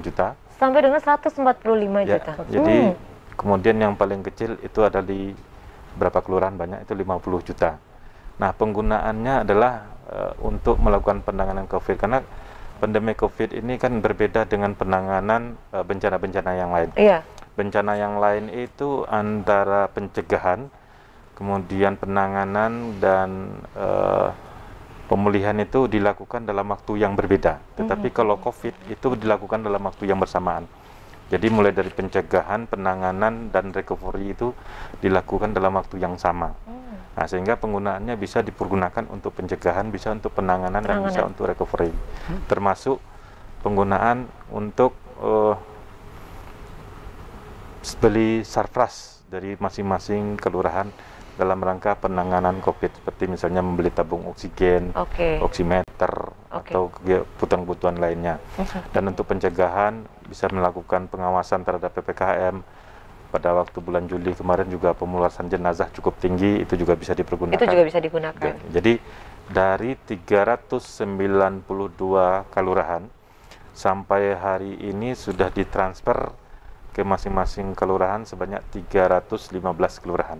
juta. Sampai dengan 145 juta. Jadi kemudian yang paling kecil itu ada di berapa kelurahan banyak, itu 50 juta. Nah, penggunaannya adalah untuk melakukan penanganan COVID, karena pandemi COVID ini kan berbeda dengan penanganan bencana-bencana yang lain. Bencana yang lain itu antara pencegahan, kemudian penanganan dan pemulihan itu dilakukan dalam waktu yang berbeda. Tetapi kalau COVID itu dilakukan dalam waktu yang bersamaan. Jadi mulai dari pencegahan, penanganan, dan recovery itu dilakukan dalam waktu yang sama. Nah, sehingga penggunaannya bisa dipergunakan untuk pencegahan, bisa untuk penanganan, dan bisa untuk recovery. Termasuk penggunaan untuk beli sarpras dari masing-masing kelurahan dalam rangka penanganan COVID, seperti misalnya membeli tabung oksigen, oximeter, atau kebutuhan-kebutuhan lainnya. Dan untuk pencegahan bisa melakukan pengawasan terhadap PPKM. Pada waktu bulan Juli kemarin juga pemulasan jenazah cukup tinggi, itu juga bisa dipergunakan. Itu juga bisa digunakan. Jadi dari 392 kelurahan sampai hari ini sudah ditransfer ke masing-masing kelurahan sebanyak 315 kelurahan.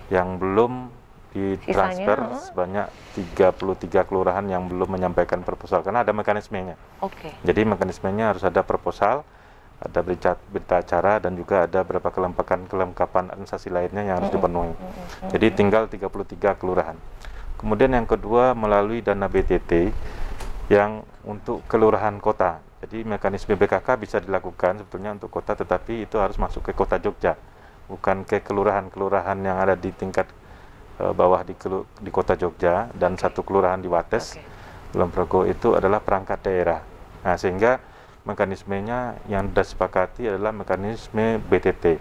Yang belum ditransfer sebanyak 33 kelurahan yang belum menyampaikan proposal karena ada mekanismenya. Jadi mekanismenya harus ada proposal, ada berita acara, dan juga ada beberapa kelengkapan administrasi lainnya yang harus dipenuhi. Jadi tinggal 33 kelurahan. Kemudian yang kedua melalui dana BTT yang untuk kelurahan kota. Jadi mekanisme BKK bisa dilakukan sebetulnya untuk kota, tetapi itu harus masuk ke kota Jogja, bukan ke kelurahan-kelurahan yang ada di tingkat bawah di kota Jogja, dan satu kelurahan di Wates, Kulon Progo itu adalah perangkat daerah. Nah, sehingga mekanismenya yang disepakati adalah mekanisme BTT.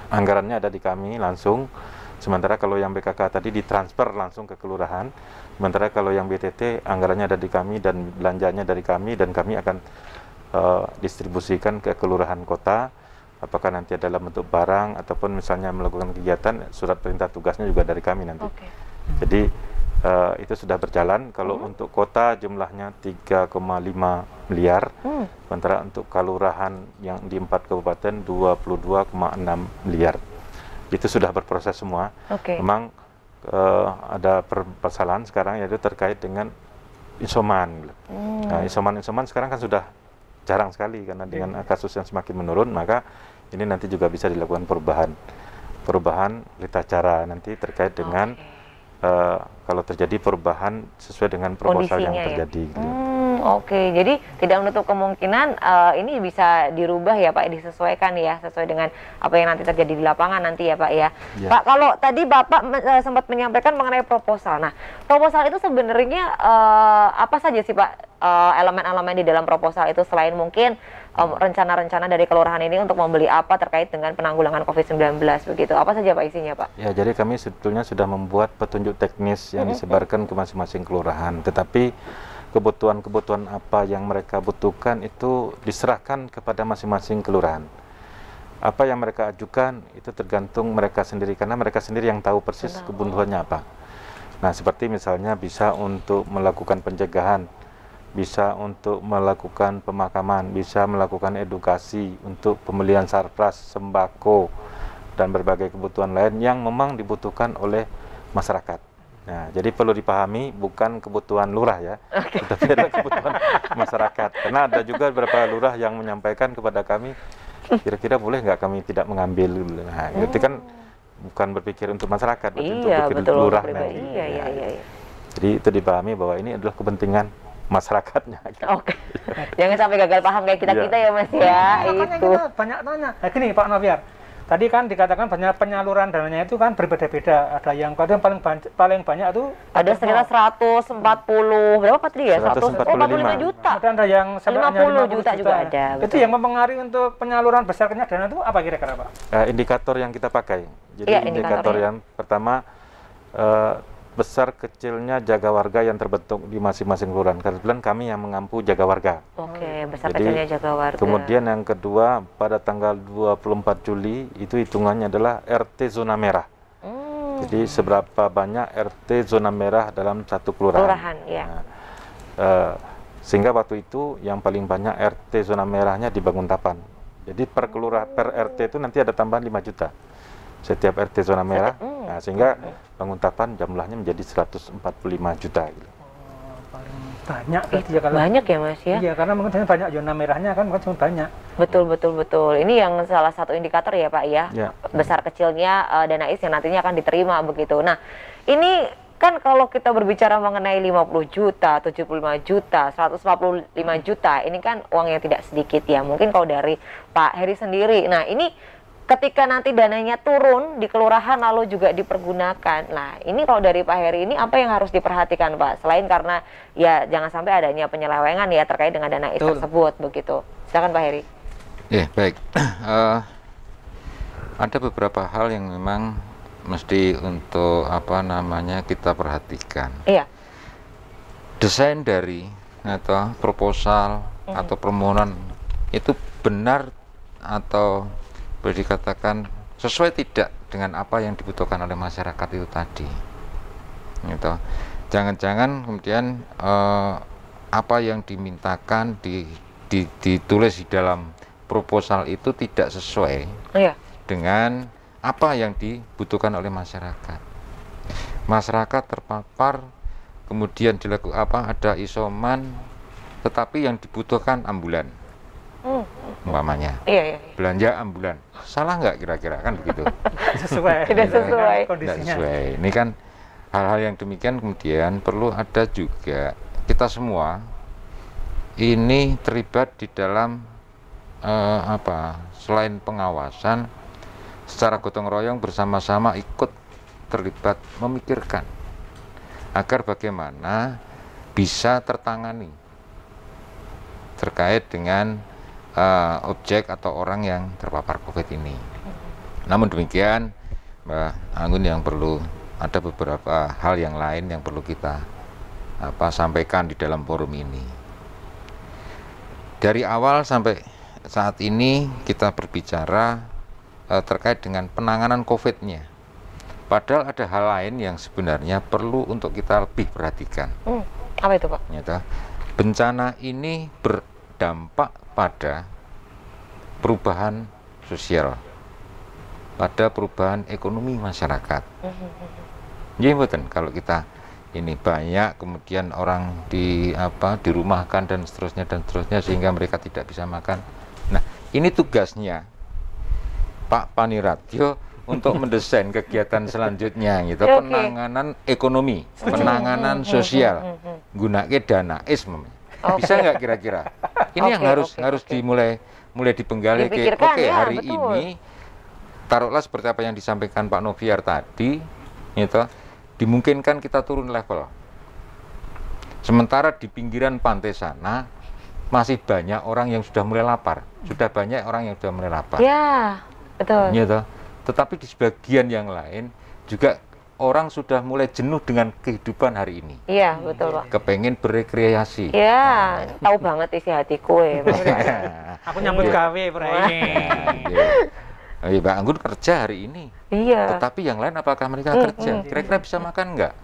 Anggarannya ada di kami langsung, sementara kalau yang BKK tadi ditransfer langsung ke kelurahan, sementara kalau yang BTT anggarannya ada di kami dan belanjanya dari kami, dan kami akan distribusikan ke kelurahan kota, apakah nanti dalam bentuk barang ataupun misalnya melakukan kegiatan, surat perintah tugasnya juga dari kami nanti. Jadi itu sudah berjalan. Kalau untuk kota jumlahnya 3,5 miliar, sementara untuk kelurahan yang di 4 kabupaten 22,6 miliar. Itu sudah berproses semua. Memang ada permasalahan sekarang, yaitu terkait dengan isoman. Nah, isoman sekarang kan sudah jarang sekali karena dengan kasus yang semakin menurun, maka ini nanti juga bisa dilakukan perubahan berita acara nanti terkait dengan kalau terjadi perubahan sesuai dengan proposal yang terjadi. Jadi tidak menutup kemungkinan ini bisa dirubah ya Pak, disesuaikan ya sesuai dengan apa yang nanti terjadi di lapangan nanti ya Pak ya. Pak, kalau tadi Bapak sempat menyampaikan mengenai proposal. Nah, proposal itu sebenarnya apa saja sih Pak elemen-elemen di dalam proposal itu, selain mungkin rencana-rencana dari kelurahan ini untuk membeli apa terkait dengan penanggulangan COVID-19 begitu. Apa saja Pak isinya Pak? Ya, jadi kami sebetulnya sudah membuat petunjuk teknis yang disebarkan ke masing-masing kelurahan. Tetapi kebutuhan-kebutuhan apa yang mereka butuhkan itu diserahkan kepada masing-masing kelurahan. Apa yang mereka ajukan itu tergantung mereka sendiri, karena mereka sendiri yang tahu persis kebutuhannya apa. Nah, seperti misalnya bisa untuk melakukan pencegahan, bisa untuk melakukan pemakaman, bisa melakukan edukasi untuk pembelian sarpras, sembako, dan berbagai kebutuhan lain yang memang dibutuhkan oleh masyarakat. Nah, jadi perlu dipahami bukan kebutuhan lurah ya, tetapi ada kebutuhan masyarakat. Karena ada juga beberapa lurah yang menyampaikan kepada kami, kira-kira boleh nggak kami tidak mengambil. Nah, itu kan bukan berpikir untuk masyarakat, untuk berpikir lurah. Jadi itu dipahami bahwa ini adalah kepentingan masyarakatnya. Jangan sampai gagal paham kayak kita-kita ya Mas ya. Makanya kita banyak tanya. Nah, gini Pak Noviar, tadi kan dikatakan banyak penyaluran dananya itu kan berbeda-beda. Ada yang kadang paling banyak itu ada sekitar 140 berapa Pak tadi ya? 145 juta. Kemudian ada yang 50 juta juga ada. Itu yang mempengaruhi untuk penyaluran besarnya dana itu apa kira-kira Pak? Indikator yang kita pakai. Jadi indikator yang pertama besar kecilnya jaga warga yang terbentuk di masing-masing kelurahan. Kebetulan kami yang mengampu jaga warga. Besar kecilnya jaga warga. Kemudian yang kedua, pada tanggal 24 Juli itu hitungannya adalah RT zona merah. Jadi seberapa banyak RT zona merah dalam satu kelurahan. Sehingga waktu itu yang paling banyak RT zona merahnya di Banguntapan. Jadi per RT itu nanti ada tambahan 5 juta. Setiap RT zona merah, nah, sehingga Banguntapan jumlahnya menjadi 145 juta. Banyak ya, banyak ya Mas ya? Iya, karena mungkin banyak zona merahnya kan mungkin banyak. Betul. Ini yang salah satu indikator ya Pak ya, besar kecilnya dana IS yang nantinya akan diterima begitu. Nah, ini kan kalau kita berbicara mengenai 50 juta, 75 juta, 145 juta, ini kan uang yang tidak sedikit ya. Mungkin kalau dari Pak Heri sendiri, nah ini ketika nanti dananya turun di kelurahan lalu juga dipergunakan. Nah, ini kalau dari Pak Heri ini apa yang harus diperhatikan Pak? Selain karena ya jangan sampai adanya penyelewengan ya terkait dengan dana IS tersebut begitu. Silakan Pak Heri. Baik. Ada beberapa hal yang memang mesti untuk kita perhatikan. Desain dari atau proposal atau permohonan itu benar atau boleh dikatakan sesuai tidak dengan apa yang dibutuhkan oleh masyarakat itu tadi. Jangan-jangan kemudian apa yang dimintakan ditulis di dalam proposal itu tidak sesuai dengan apa yang dibutuhkan oleh masyarakat. masyarakat terpapar, kemudian ada isoman, tetapi yang dibutuhkan ambulan, umpamanya. Iya. Belanja ambulan, salah nggak kira-kira kan begitu? Tidak sesuai kondisinya. Tidak sesuai. Ini kan hal-hal yang demikian kemudian perlu ada juga kita semua ini terlibat di dalam selain pengawasan, secara gotong royong bersama-sama ikut terlibat memikirkan agar bagaimana bisa tertangani terkait dengan objek atau orang yang terpapar COVID ini. Namun demikian, Mbak Anggun, yang perlu ada beberapa hal yang lain yang perlu kita sampaikan di dalam forum ini. Dari awal sampai saat ini kita berbicara terkait dengan penanganan COVID-nya. Padahal ada hal lain yang sebenarnya perlu untuk kita lebih perhatikan. Apa itu, Pak? Bencana ini berdampak pada perubahan sosial, pada perubahan ekonomi masyarakat. Jadi betul, kalau kita ini banyak kemudian orang dirumahkan dan seterusnya sehingga mereka tidak bisa makan. Nah, ini tugasnya Pak Paniratio untuk mendesain kegiatan selanjutnya gitu, penanganan ekonomi, penanganan sosial, gunake dana bisa nggak kira-kira? Ini yang harus dimulai dipenggali. Hari ini taruhlah seperti apa yang disampaikan Pak Noviar tadi, gitu, dimungkinkan kita turun level. Sementara di pinggiran pantai sana masih banyak orang yang sudah mulai lapar, Ya, betul. Gitu. Tetapi di sebagian yang lain juga orang sudah mulai jenuh dengan kehidupan hari ini. Iya, betul, Pak. Kepengen berekreasi. Iya, tahu banget isi hatiku ya. Aku nyambut gawe ini. Mbak Anggun kerja hari ini. Iya. Tetapi yang lain apakah mereka kerja? Kira-kira bisa makan nggak?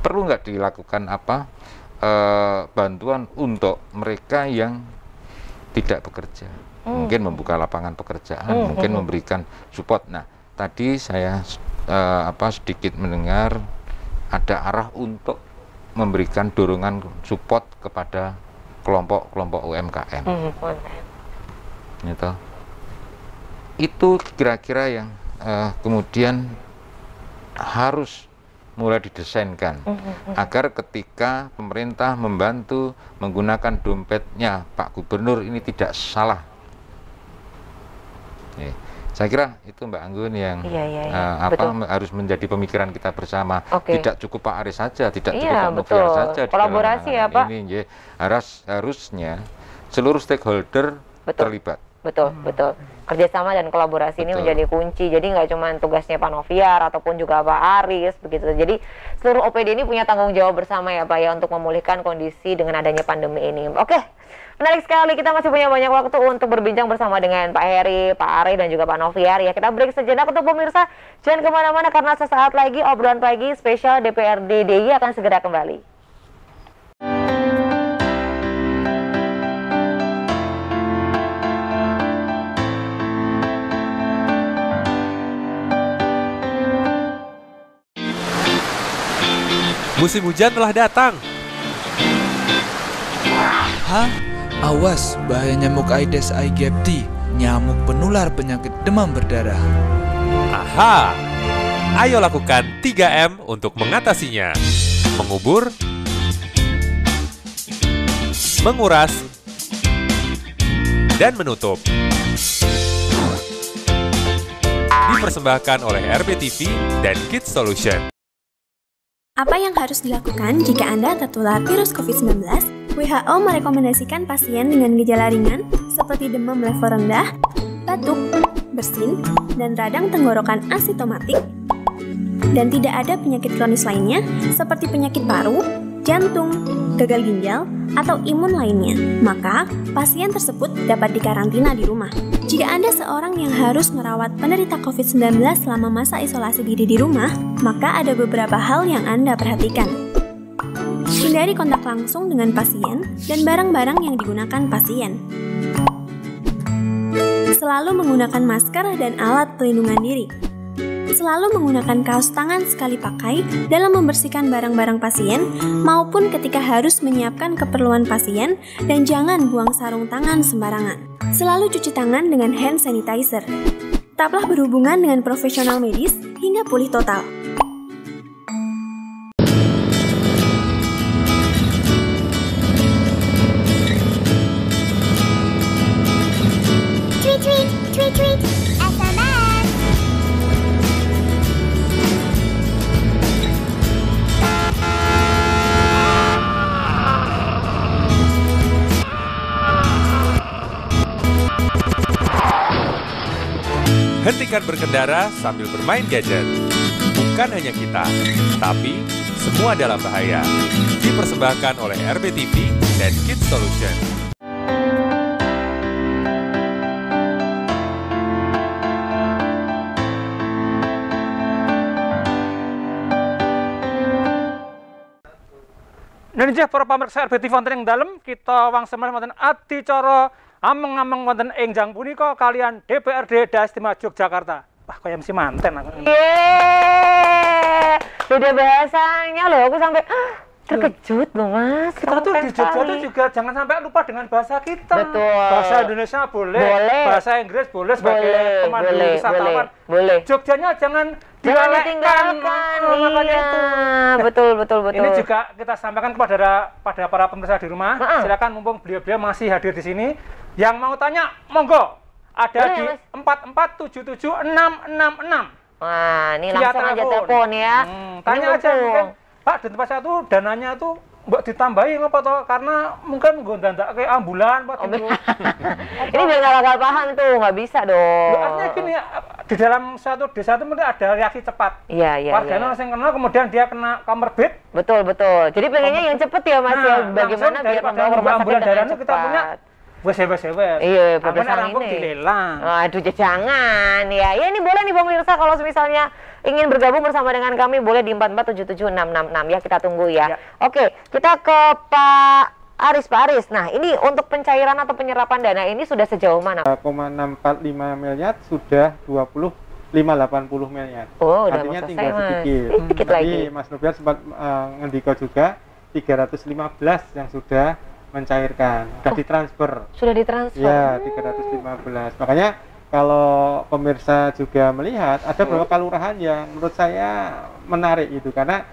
Perlu nggak dilakukan bantuan untuk mereka yang tidak bekerja? Mungkin membuka lapangan pekerjaan, mungkin memberikan support. Nah, tadi saya sedikit mendengar ada arah untuk memberikan dorongan support kepada kelompok-kelompok UMKM. Gitu. Itu kira-kira yang kemudian harus mulai didesainkan agar ketika pemerintah membantu menggunakan dompetnya Pak Gubernur ini tidak salah. Saya kira itu Mbak Anggun yang harus menjadi pemikiran kita bersama. Tidak cukup Pak Aris saja, tidak cukup Pak Noviar saja. Kolaborasi ya Pak. Ini harusnya seluruh stakeholder terlibat. Betul. Kerjasama dan kolaborasi ini menjadi kunci. Jadi nggak cuma tugasnya Pak Noviar ataupun juga Pak Aris begitu. Jadi seluruh OPD ini punya tanggung jawab bersama ya Pak ya untuk memulihkan kondisi dengan adanya pandemi ini. Menarik sekali, kita masih punya banyak waktu untuk berbincang bersama dengan Pak Heri, Pak Ari, dan juga Pak Noviar. Ya, kita break sejenak untuk pemirsa. Jangan kemana-mana karena sesaat lagi obrolan pagi spesial DPRD DIY akan segera kembali. Musim hujan telah datang. Hah? Awas, bahaya nyamuk Aedes aegypti, nyamuk penular penyakit demam berdarah. Aha! Ayo lakukan 3M untuk mengatasinya. Mengubur, menguras, dan menutup. Dipersembahkan oleh RBTV dan Kids Solution. Apa yang harus dilakukan jika Anda tertular virus COVID-19? WHO merekomendasikan pasien dengan gejala ringan seperti demam level rendah, batuk, bersin, dan radang tenggorokan asimptomatik, dan tidak ada penyakit kronis lainnya seperti penyakit paru, jantung, gagal ginjal, atau imun lainnya, maka pasien tersebut dapat dikarantina di rumah. Jika Anda seorang yang harus merawat penderita COVID-19 selama masa isolasi diri di rumah, maka ada beberapa hal yang Anda perhatikan. Hindari kontak langsung dengan pasien dan barang-barang yang digunakan pasien. Selalu menggunakan masker dan alat pelindungan diri. selalu menggunakan kaos tangan sekali pakai dalam membersihkan barang-barang pasien maupun ketika harus menyiapkan keperluan pasien, dan jangan buang sarung tangan sembarangan. Selalu cuci tangan dengan hand sanitizer. Tetaplah berhubungan dengan profesional medis hingga pulih total. Tweet, SMS. Hentikan berkendara sambil bermain gadget. Bukan hanya kita, tapi semua dalam bahaya. Dipersembahkan oleh RBTV dan Kids Solution. Indonesia para pamirsa RBTV wonten ing dalem kita wangsul wonten adicara ameng-ameng wonten ing jang punika kalian DPRD Daerah Istimewa Yogyakarta. Wah, kaya mesti manten aku. Beda bahasanya loh, aku sampai terkejut loh Mas. Kita tuh di Jogja tuh juga jangan sampai lupa dengan bahasa kita. Betul. Bahasa Indonesia boleh. Bahasa Inggris boleh sebagai pemandu wisatawan. Boleh. Jogjanya jangan ditinggalkan. Makanya itu. Betul. Ini juga kita sampaikan kepada para pemirsa di rumah. Silakan mumpung beliau-beliau masih hadir di sini. Yang mau tanya, monggo. Ada di 4477666. Wah, ini langsung aja telepon ya. Tanya aja mungkin, Pak, di tempat saya tuh dananya tuh mbak ditambahin apa toh? Karena mungkin gue dandak kayak ambulan, Pak. Ini biar nggak gagal paham tuh, nggak bisa dong. Artinya gini, di dalam suatu desa itu mungkin ada reaksi cepat. Iya. Warganya langsung kenal, kemudian dia kena comorbid. Betul. Jadi pengennya yang cepet ya Mas ya. Bagaimana biar membawa rumah sakit dengan cepat. Kita punya WCW. Iya, berbesar ini. Dilelang. Aduh, jangan ya. Ya ini boleh nih pemirsa kalau misalnya ingin bergabung bersama dengan kami boleh di 4477666 ya, kita tunggu ya. Oke, kita ke Pak Aris. Nah, ini untuk pencairan atau penyerapan dana ini sudah sejauh mana? 0,645 miliar sudah 580 miliar. Oh, udah artinya selesai, tinggal sedikit. Sedikit lagi. Mas Nubian sempat ngendiko juga 315 yang sudah mencairkan, sudah ditransfer. Sudah ditransfer. Ya, 315. Makanya kalau pemirsa juga melihat ada beberapa kelurahan yang menurut saya menarik itu karena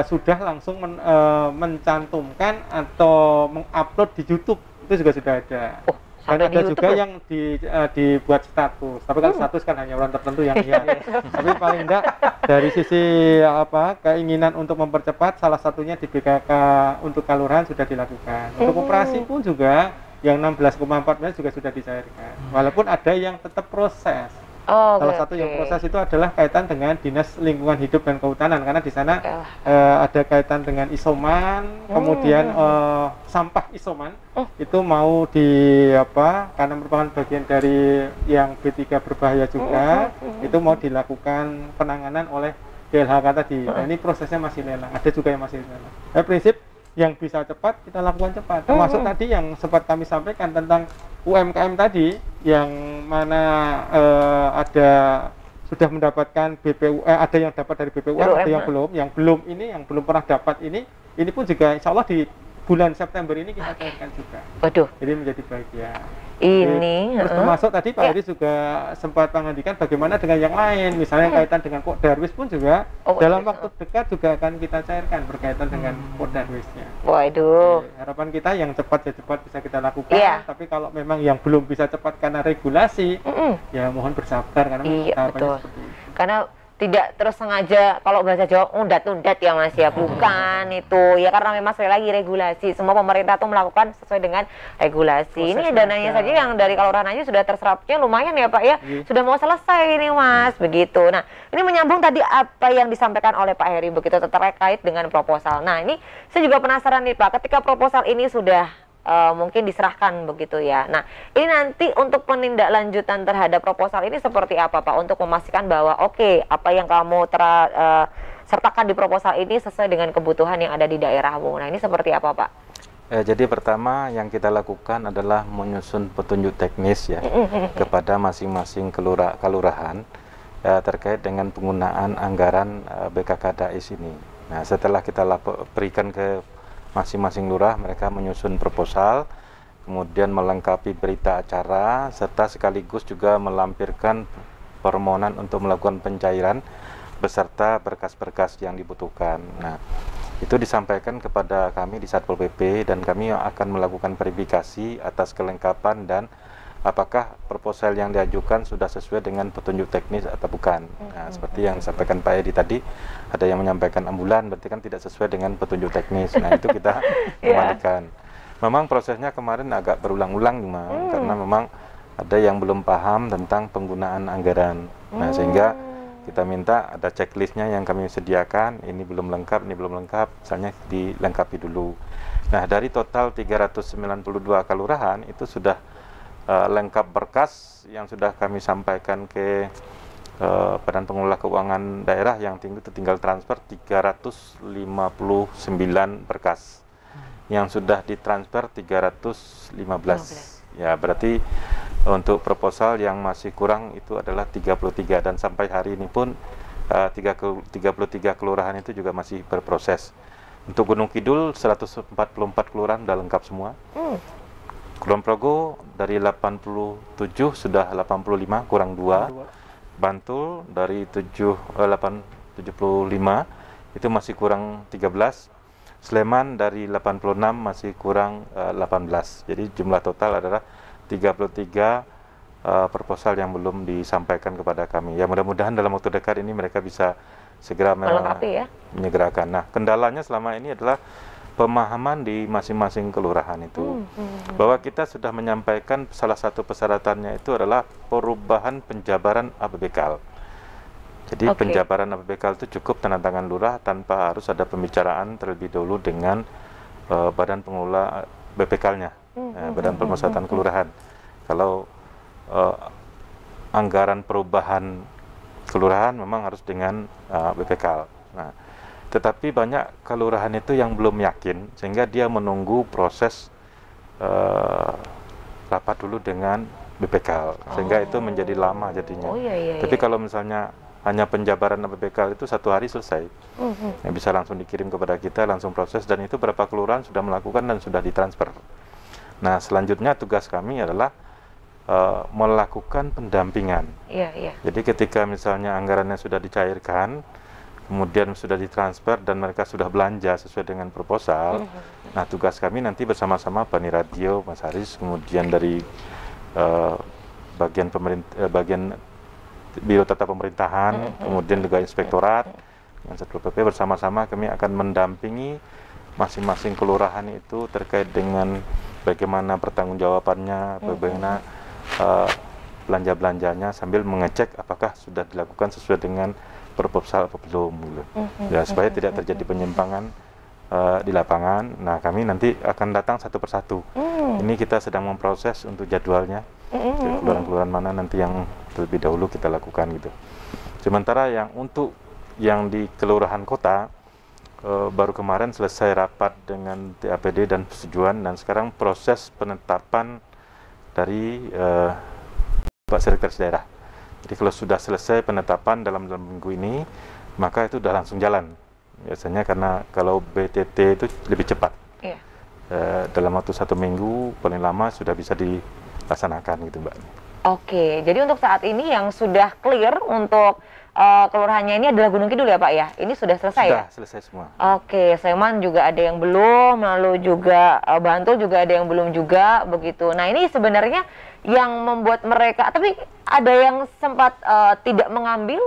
sudah langsung mencantumkan atau mengupload di YouTube, itu juga sudah ada. Dan ada juga yang dibuat status. Tapi kan status kan hanya orang tertentu yang lihat. Tapi paling enggak dari sisi keinginan untuk mempercepat, salah satunya di BKK untuk kelurahan sudah dilakukan. Untuk koperasi pun juga yang 16,4 miliar juga sudah dicairkan. Walaupun ada yang tetap proses. Salah satu yang proses itu adalah kaitan dengan Dinas Lingkungan Hidup dan Kehutanan, karena di sana ada kaitan dengan isoman, kemudian sampah isoman itu mau karena merupakan bagian dari yang B3 berbahaya juga, itu mau dilakukan penanganan oleh DLHK tadi. Nah, ini prosesnya masih lelang, ada juga yang masih lelang. Prinsip yang bisa cepat kita lakukan cepat, termasuk tadi yang sempat kami sampaikan tentang UMKM tadi, yang mana sudah mendapatkan BPU, ada yang dapat dari BPUM, ada yang belum ini, yang belum pernah dapat ini pun juga insya Allah di bulan September ini kita cairkan juga. Waduh. Jadi menjadi bagian. Ini. Terus termasuk tadi Pak Heri juga sempat mengandikan bagaimana dengan yang lain, misalnya kaitan dengan Kodarwis pun juga dalam waktu dekat juga akan kita cairkan berkaitan dengan Kodarwisnya. Waduh. Harapan kita yang cepat bisa kita lakukan. Tapi kalau memang yang belum bisa cepat karena regulasi, ya mohon bersabar karena tahapannya seperti itu. Karena tidak terus sengaja, kalau bahasa Jawa undat-undat ya Mas ya, bukan itu ya, karena memang sekali lagi regulasi, semua pemerintah tuh melakukan sesuai dengan regulasi. Ini dananya saja yang dari kelurahan aja sudah terserapnya lumayan ya Pak ya, sudah mau selesai ini Mas, begitu. Nah, ini menyambung tadi apa yang disampaikan oleh Pak Heri begitu terkait dengan proposal. Nah, ini saya juga penasaran nih Pak, ketika proposal ini sudah mungkin diserahkan begitu ya. Nah, ini nanti untuk penindaklanjutan terhadap proposal ini seperti apa Pak? Untuk memastikan bahwa apa yang kamu sertakan di proposal ini sesuai dengan kebutuhan yang ada di daerahmu. Nah, ini seperti apa Pak? Jadi pertama yang kita lakukan adalah menyusun petunjuk teknis ya kepada masing-masing kelurahan terkait dengan penggunaan anggaran BKK DAES ini. Nah, setelah kita berikan ke masing-masing lurah, mereka menyusun proposal, kemudian melengkapi berita acara, serta sekaligus juga melampirkan permohonan untuk melakukan pencairan beserta berkas-berkas yang dibutuhkan. Nah, itu disampaikan kepada kami di Satpol PP dan kami akan melakukan verifikasi atas kelengkapan dan apakah proposal yang diajukan sudah sesuai dengan petunjuk teknis atau bukan. Nah, seperti yang disampaikan Pak Edi tadi, ada yang menyampaikan ambulan, berarti kan tidak sesuai dengan petunjuk teknis. Nah, itu kita kembalikan. Memang prosesnya kemarin agak berulang-ulang, karena memang ada yang belum paham tentang penggunaan anggaran. Nah, sehingga kita minta ada checklistnya yang kami sediakan, ini belum lengkap, ini belum lengkap, misalnya dilengkapi dulu. Nah, dari total 392 kelurahan, itu sudah lengkap berkas yang sudah kami sampaikan ke Badan Pengelola Keuangan Daerah, yang tinggal transfer 359 berkas. Yang sudah ditransfer 315. Ya, berarti untuk proposal yang masih kurang itu adalah 33, dan sampai hari ini pun 33 kelurahan itu juga masih berproses. Untuk Gunung Kidul 144 kelurahan sudah lengkap semua. Kulon Progo dari 87 sudah 85 kurang 2. Bantul dari 75 itu masih kurang 13. Sleman dari 86 masih kurang 18. Jadi jumlah total adalah 33 proposal yang belum disampaikan kepada kami. Ya, mudah-mudahan dalam waktu dekat ini mereka bisa segera menyegerakan. Nah, kendalanya selama ini adalah pemahaman di masing-masing kelurahan itu, bahwa kita sudah menyampaikan salah satu persyaratannya itu adalah perubahan penjabaran APBKL. Jadi penjabaran APBKL itu cukup tanda tangan lurah tanpa harus ada pembicaraan terlebih dahulu dengan Badan Pengelola BPKL-nya, Badan Pemusatan Kelurahan. Kalau anggaran perubahan kelurahan memang harus dengan BPKL. Nah, tetapi banyak kelurahan itu yang belum yakin, sehingga dia menunggu proses rapat dulu dengan BPKL, sehingga itu menjadi lama jadinya. Tapi kalau misalnya hanya penjabaran BPKL itu 1 hari selesai, yang bisa langsung dikirim kepada kita, langsung proses, dan itu berapa kelurahan sudah melakukan dan sudah ditransfer. Nah, selanjutnya tugas kami adalah melakukan pendampingan. Jadi ketika misalnya anggarannya sudah dicairkan, kemudian sudah ditransfer dan mereka sudah belanja sesuai dengan proposal. Nah, tugas kami nanti bersama-sama Bani Radio, Mas Haris, kemudian dari bagian Biro Tata Pemerintahan, kemudian juga Inspektorat, dengan Satpol PP, bersama-sama kami akan mendampingi masing-masing kelurahan itu terkait dengan bagaimana pertanggungjawabannya, bagaimana belanja-belanjanya, sambil mengecek apakah sudah dilakukan sesuai dengan proposal apa belum, gitu. Ya, supaya tidak terjadi penyimpangan di lapangan. Nah, kami nanti akan datang satu persatu. Ini kita sedang memproses untuk jadwalnya, kelurahan-kelurahan mana nanti yang terlebih dahulu kita lakukan gitu. Sementara yang untuk yang di kelurahan kota, baru kemarin selesai rapat dengan TAPD dan persetujuan, dan sekarang proses penetapan dari Pak Sekretaris Daerah. Jadi kalau sudah selesai penetapan dalam minggu ini, maka itu sudah langsung jalan. Biasanya karena kalau BTT itu lebih cepat. Dalam waktu 1 minggu paling lama sudah bisa dilaksanakan gitu, Mbak. Oke, jadi untuk saat ini yang sudah clear untuk kelurahannya ini adalah Gunung Kidul ya Pak ya? Ini sudah selesai ya? Sudah selesai semua. Oke, Sleman juga ada yang belum, lalu juga Bantul juga ada yang belum juga, begitu. Nah, ini sebenarnya yang membuat mereka, tapi ada yang sempat tidak mengambil,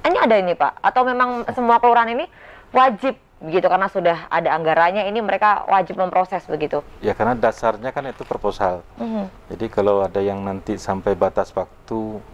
ini ada ini Pak? Atau memang semua kelurahan ini wajib begitu, karena sudah ada anggarannya, ini mereka wajib memproses begitu? Ya, karena dasarnya kan itu proposal. Jadi kalau ada yang nanti sampai batas waktu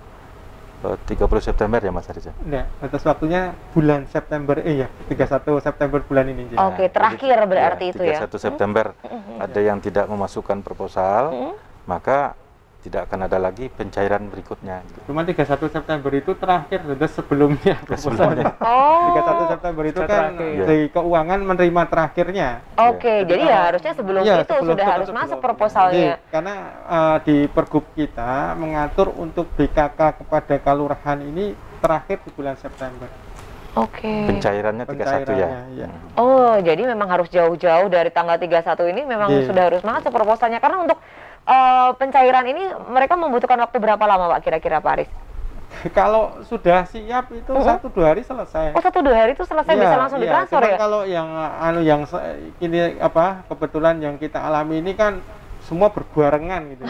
30 September ya Mas Haris? Nah, batas waktunya bulan September, ya 31 September bulan ini. Oke, terakhir berarti ya, itu ya? 31 September ada yang tidak memasukkan proposal, maka tidak akan ada lagi pencairan berikutnya. Cuma 31 September itu terakhir, sudah sebelumnya proposalnya. 31 September itu kan dari keuangan menerima terakhirnya. Oke, jadi ya harusnya sebelum itu sudah harus masuk proposalnya. Karena di Pergub kita mengatur untuk BKK kepada kelurahan ini terakhir di bulan September. Oke. Pencairannya 31 ya? Iya. Oh, jadi memang harus jauh-jauh dari tanggal 31 ini memang sudah harus masuk proposalnya. Karena untuk pencairan ini mereka membutuhkan waktu berapa lama Pak kira-kira Pak Aris? Kalau sudah siap itu 1-2 hari selesai. Oh, 1-2 hari itu selesai bisa langsung ditransfer ya? Kalau yang ini kebetulan yang kita alami ini kan semua berbarengan gitu.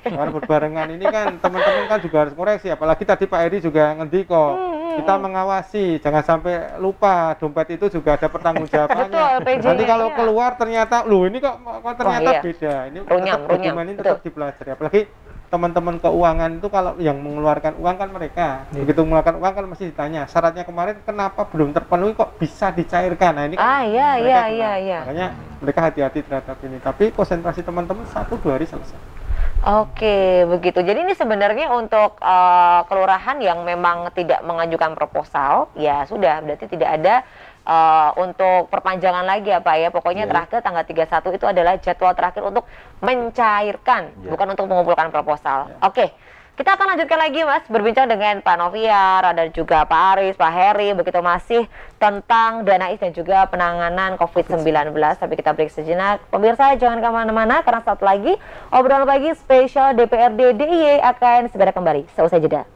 Karena berbarengan ini kan teman-teman kan juga harus koreksi, apalagi tadi Pak Eri juga ngendi kok. Kita mengawasi, jangan sampai lupa dompet itu juga ada pertanggungjawabannya. Nanti kalau keluar ternyata, loh ini kok ternyata beda. Ini dokumen ini tetap dipelajari. Apalagi teman-teman keuangan itu kalau yang mengeluarkan uang kan mereka. Begitu mengeluarkan uang kan mesti ditanya, syaratnya kemarin kenapa belum terpenuhi kok bisa dicairkan. Nah ini kan iya. Makanya mereka hati-hati terhadap ini. Tapi konsentrasi teman-teman 1-2 hari selesai. Oke, begitu. Jadi ini sebenarnya untuk kelurahan yang memang tidak mengajukan proposal, ya sudah, berarti tidak ada untuk perpanjangan lagi ya Pak ya. Pokoknya terakhir tanggal 31 itu adalah jadwal terakhir untuk mencairkan, bukan untuk mengumpulkan proposal. Oke. Kita akan lanjutkan lagi Mas, berbincang dengan Pak Noviar, ada juga Pak Aris, Pak Heri, begitu masih tentang Danais dan juga penanganan COVID-19. Tapi kita break sejenak. Pemirsa jangan kemana-mana karena saat lagi obrolan pagi spesial DPRD DIY akan segera kembali. Seusai jeda.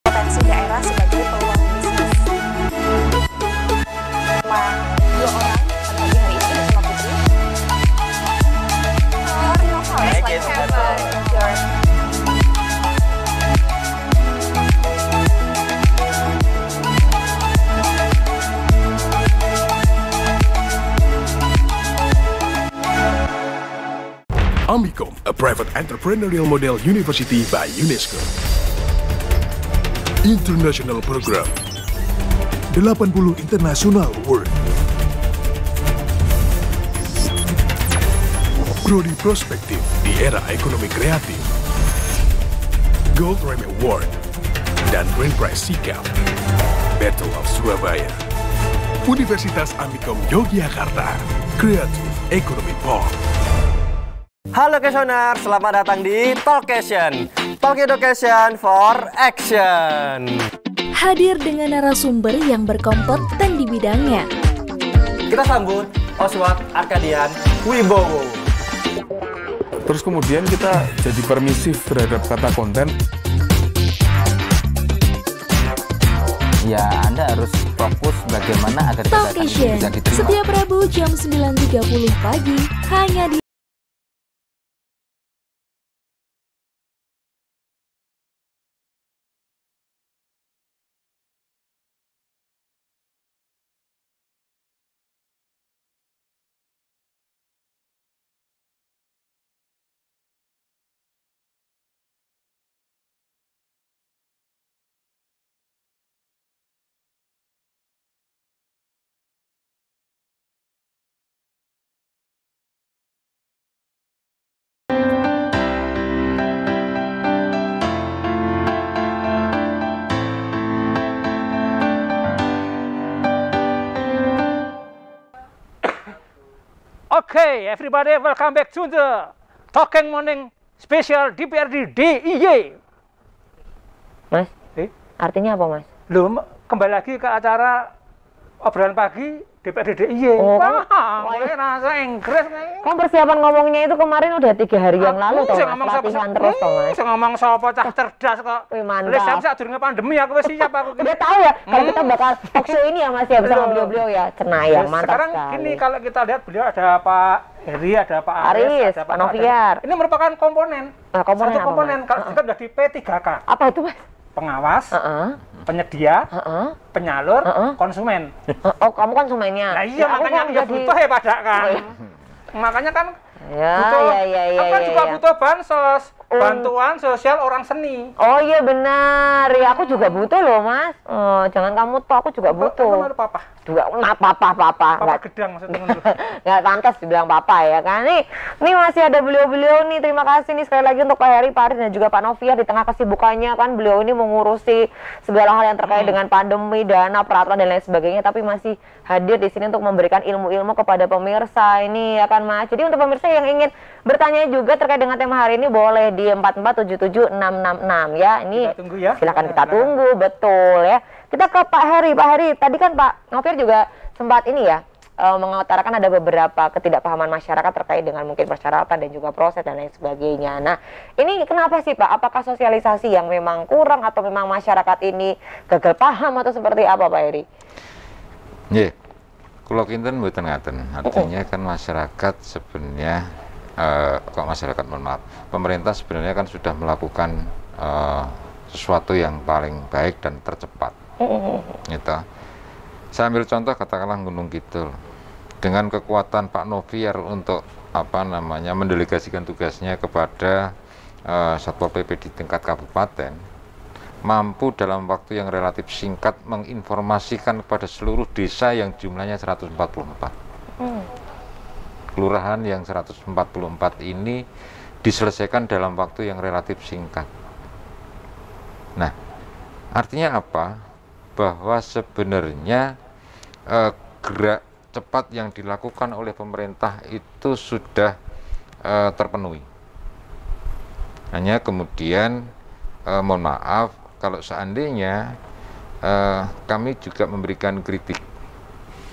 Potensi daerah sebagai peluang bisnis. Setelah 2 orang pada pagi hari ini bersama Putri. Amicom, a private entrepreneurial model university by UNESCO. International Program 80 International Award. Prodi Prospektif di era ekonomi kreatif. Gold Rem Award dan Grand Prize Sikap. Battle of Surabaya. Universitas Amicom Yogyakarta. Creative Economy Pop. Halo Questioner, selamat datang di Talkation. Talk Education for Action. Hadir dengan narasumber yang berkompeten di bidangnya. Kita sambut Oswald Arkadian Wibowo. Terus kemudian kita jadi permisif terhadap kata konten. Ya, Anda harus fokus bagaimana agar kata ini bisa diterima. Setiap Rabu jam 9.30 pagi hanya di Okay, everybody, welcome back to the Talking Morning Special DPRD DIY. Mas, artinya apa Mas? Loh, kembali lagi ke acara obrolan pagi DPRD DIY. Oh, rasa Inggris. Kamu persiapan ngomongnya itu kemarin udah 3 hari yang lalu toh Mas, latihan terus toh Mas. Saya ngomong sopo cah cerdas kok. Mantap. Siap durunge pandemi aku wis siap aku. Udah tahu ya kalau kita bakal talk show ini ya Mas ya bersama beliau-beliau ya. Cenayang, mantap sekarang sekali. Ini kalau kita lihat beliau ada Pak Heri, ada Pak Aris, ada Pak Noviar. Ini merupakan komponen. Komponen satu apa, komponen. Mas? Kalau kita udah di P3K. Apa itu Mas? Pengawas, penyedia, penyalur, konsumen. Oh, kamu konsumennya. Nah iya, makanya dia butuh ya pada kan. Makanya kan ya, butuh, ya, kan juga butuh bansos. bantuan sosial orang seni. Oh iya benar, ya aku juga butuh loh Mas. Jangan kamu toh, aku juga butuh. Papa. Juga papa. Papa gedang maksudnya. Nggak pantas dibilang papa ya kan. Nih masih ada beliau-beliau nih. Terima kasih nih sekali lagi untuk Pak Heri, Pak Aris dan juga Pak Noviar di tengah kesibukannya kan beliau ini mengurusi segala hal yang terkait dengan pandemi, dana, peraturan dan lain sebagainya, tapi masih hadir di sini untuk memberikan ilmu-ilmu kepada pemirsa ini ya kan Mas. Jadi untuk pemirsa yang ingin bertanya juga terkait dengan tema hari ini boleh di 4477666 ya. Ini kita tunggu ya. Silakan kita tunggu, betul ya. Kita ke Pak Heri. Pak Heri, tadi kan Pak Noviar juga sempat ini ya mengutarakan ada beberapa ketidakpahaman masyarakat terkait dengan mungkin persyaratan dan juga proses dan lain sebagainya. Nah, ini kenapa sih Pak? Apakah sosialisasi yang memang kurang atau memang masyarakat ini gagal paham atau seperti apa Pak Heri? Nggih. Kula kinten mboten ngaten. Artinya kan masyarakat sebenarnya pemerintah sebenarnya kan sudah melakukan sesuatu yang paling baik dan tercepat. Gitu. Saya ambil contoh katakanlah Gunung Kidul. Dengan kekuatan Pak Noviar untuk mendelegasikan tugasnya kepada Satpol PP di tingkat kabupaten, mampu dalam waktu yang relatif singkat menginformasikan kepada seluruh desa yang jumlahnya 144. Kelurahan yang 144 ini diselesaikan dalam waktu yang relatif singkat. Nah, artinya apa? Bahwa sebenarnya gerak cepat yang dilakukan oleh pemerintah itu sudah terpenuhi. Hanya kemudian mohon maaf kalau seandainya kami juga memberikan kritik,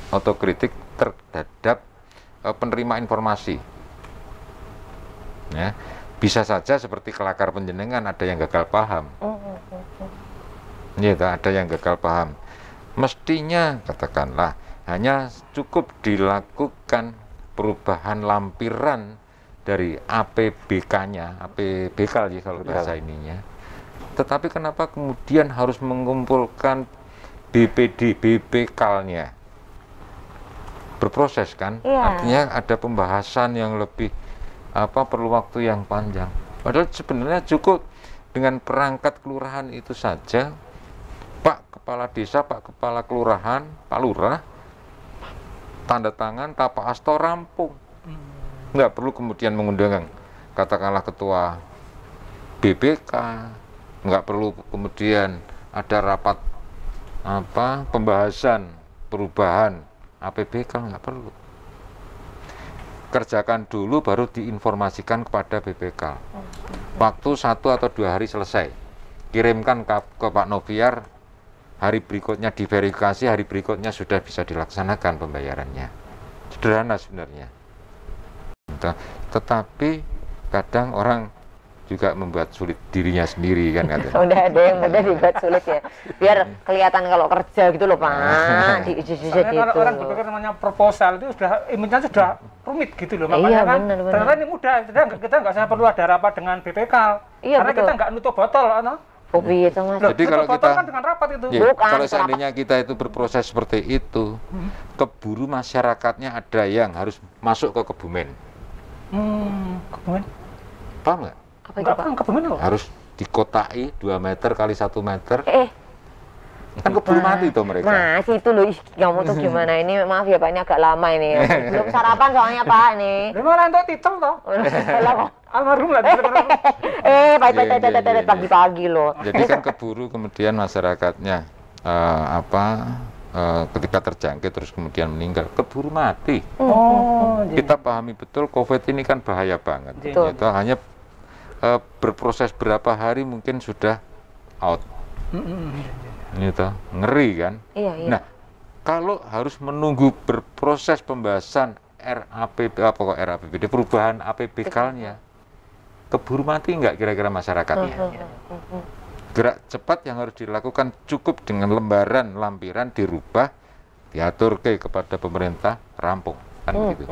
otokritik terhadap penerima informasi. Ya, bisa saja seperti kelakar penjenengan ada yang gagal paham. Ya, ada yang gagal paham. Mestinya katakanlah hanya cukup dilakukan perubahan lampiran dari APBK-nya, APBK ya kalau bahasa ininya. Tetapi kenapa kemudian harus mengumpulkan BPD, BPK-nya? Berproses kan? Artinya ada pembahasan yang lebih perlu waktu yang panjang. Padahal sebenarnya cukup dengan perangkat kelurahan itu saja. Pak Kepala Desa, Pak Kepala Kelurahan, Pak Lurah, tanda tangan, tapa asto, rampung. Nggak perlu kemudian mengundang katakanlah ketua BPK, nggak perlu kemudian ada rapat pembahasan perubahan APBK, nggak perlu. Kerjakan dulu baru diinformasikan kepada BPK. Waktu 1 atau 2 hari selesai. Kirimkan ke Pak Noviar, hari berikutnya diverifikasi, hari berikutnya sudah bisa dilaksanakan pembayarannya. Sederhana sebenarnya. Tetapi kadang orang juga membuat sulit dirinya sendiri kan katanya. Udah ada yang mudah dibuat sulit ya. Biar kelihatan kalau kerja gitu loh Pak. Kalau orang berpikir namanya proposal itu sudah image-nya sudah rumit gitu loh. Makanya kan ternyata ini mudah. Kita nggak usah perlu ada rapat dengan BPK. Karena kita nggak nutup botol. Jadi kalau kita kan dengan rapat itu. Ya, kalau seandainya kita itu berproses seperti itu, keburu masyarakatnya ada yang harus masuk ke Kebumen. Kebumen? Paham nggak? Harus dikotai 2 meter kali 1 meter. Kan keburu mati tuh mereka. Mas itu loh, kamu tuh gimana ini? Maaf ya Pak, ini agak lama ini. Belum sarapan soalnya Pak nih. Memang untuk titel toh. Almarhum lah. Pagi-pagi loh. Jadi kan keburu kemudian masyarakatnya ketika terjangkit terus kemudian meninggal, keburu mati. Kita pahami betul COVID ini kan bahaya banget. Itu hanya berproses berapa hari mungkin sudah out. Itu ngeri kan? Nah, kalau harus menunggu berproses pembahasan RAPBD, perubahan APBK-nya, keburu mati nggak kira-kira masyarakatnya? Gerak cepat yang harus dilakukan cukup dengan lampiran dirubah, diatur kepada pemerintah, rampung. kan gitu.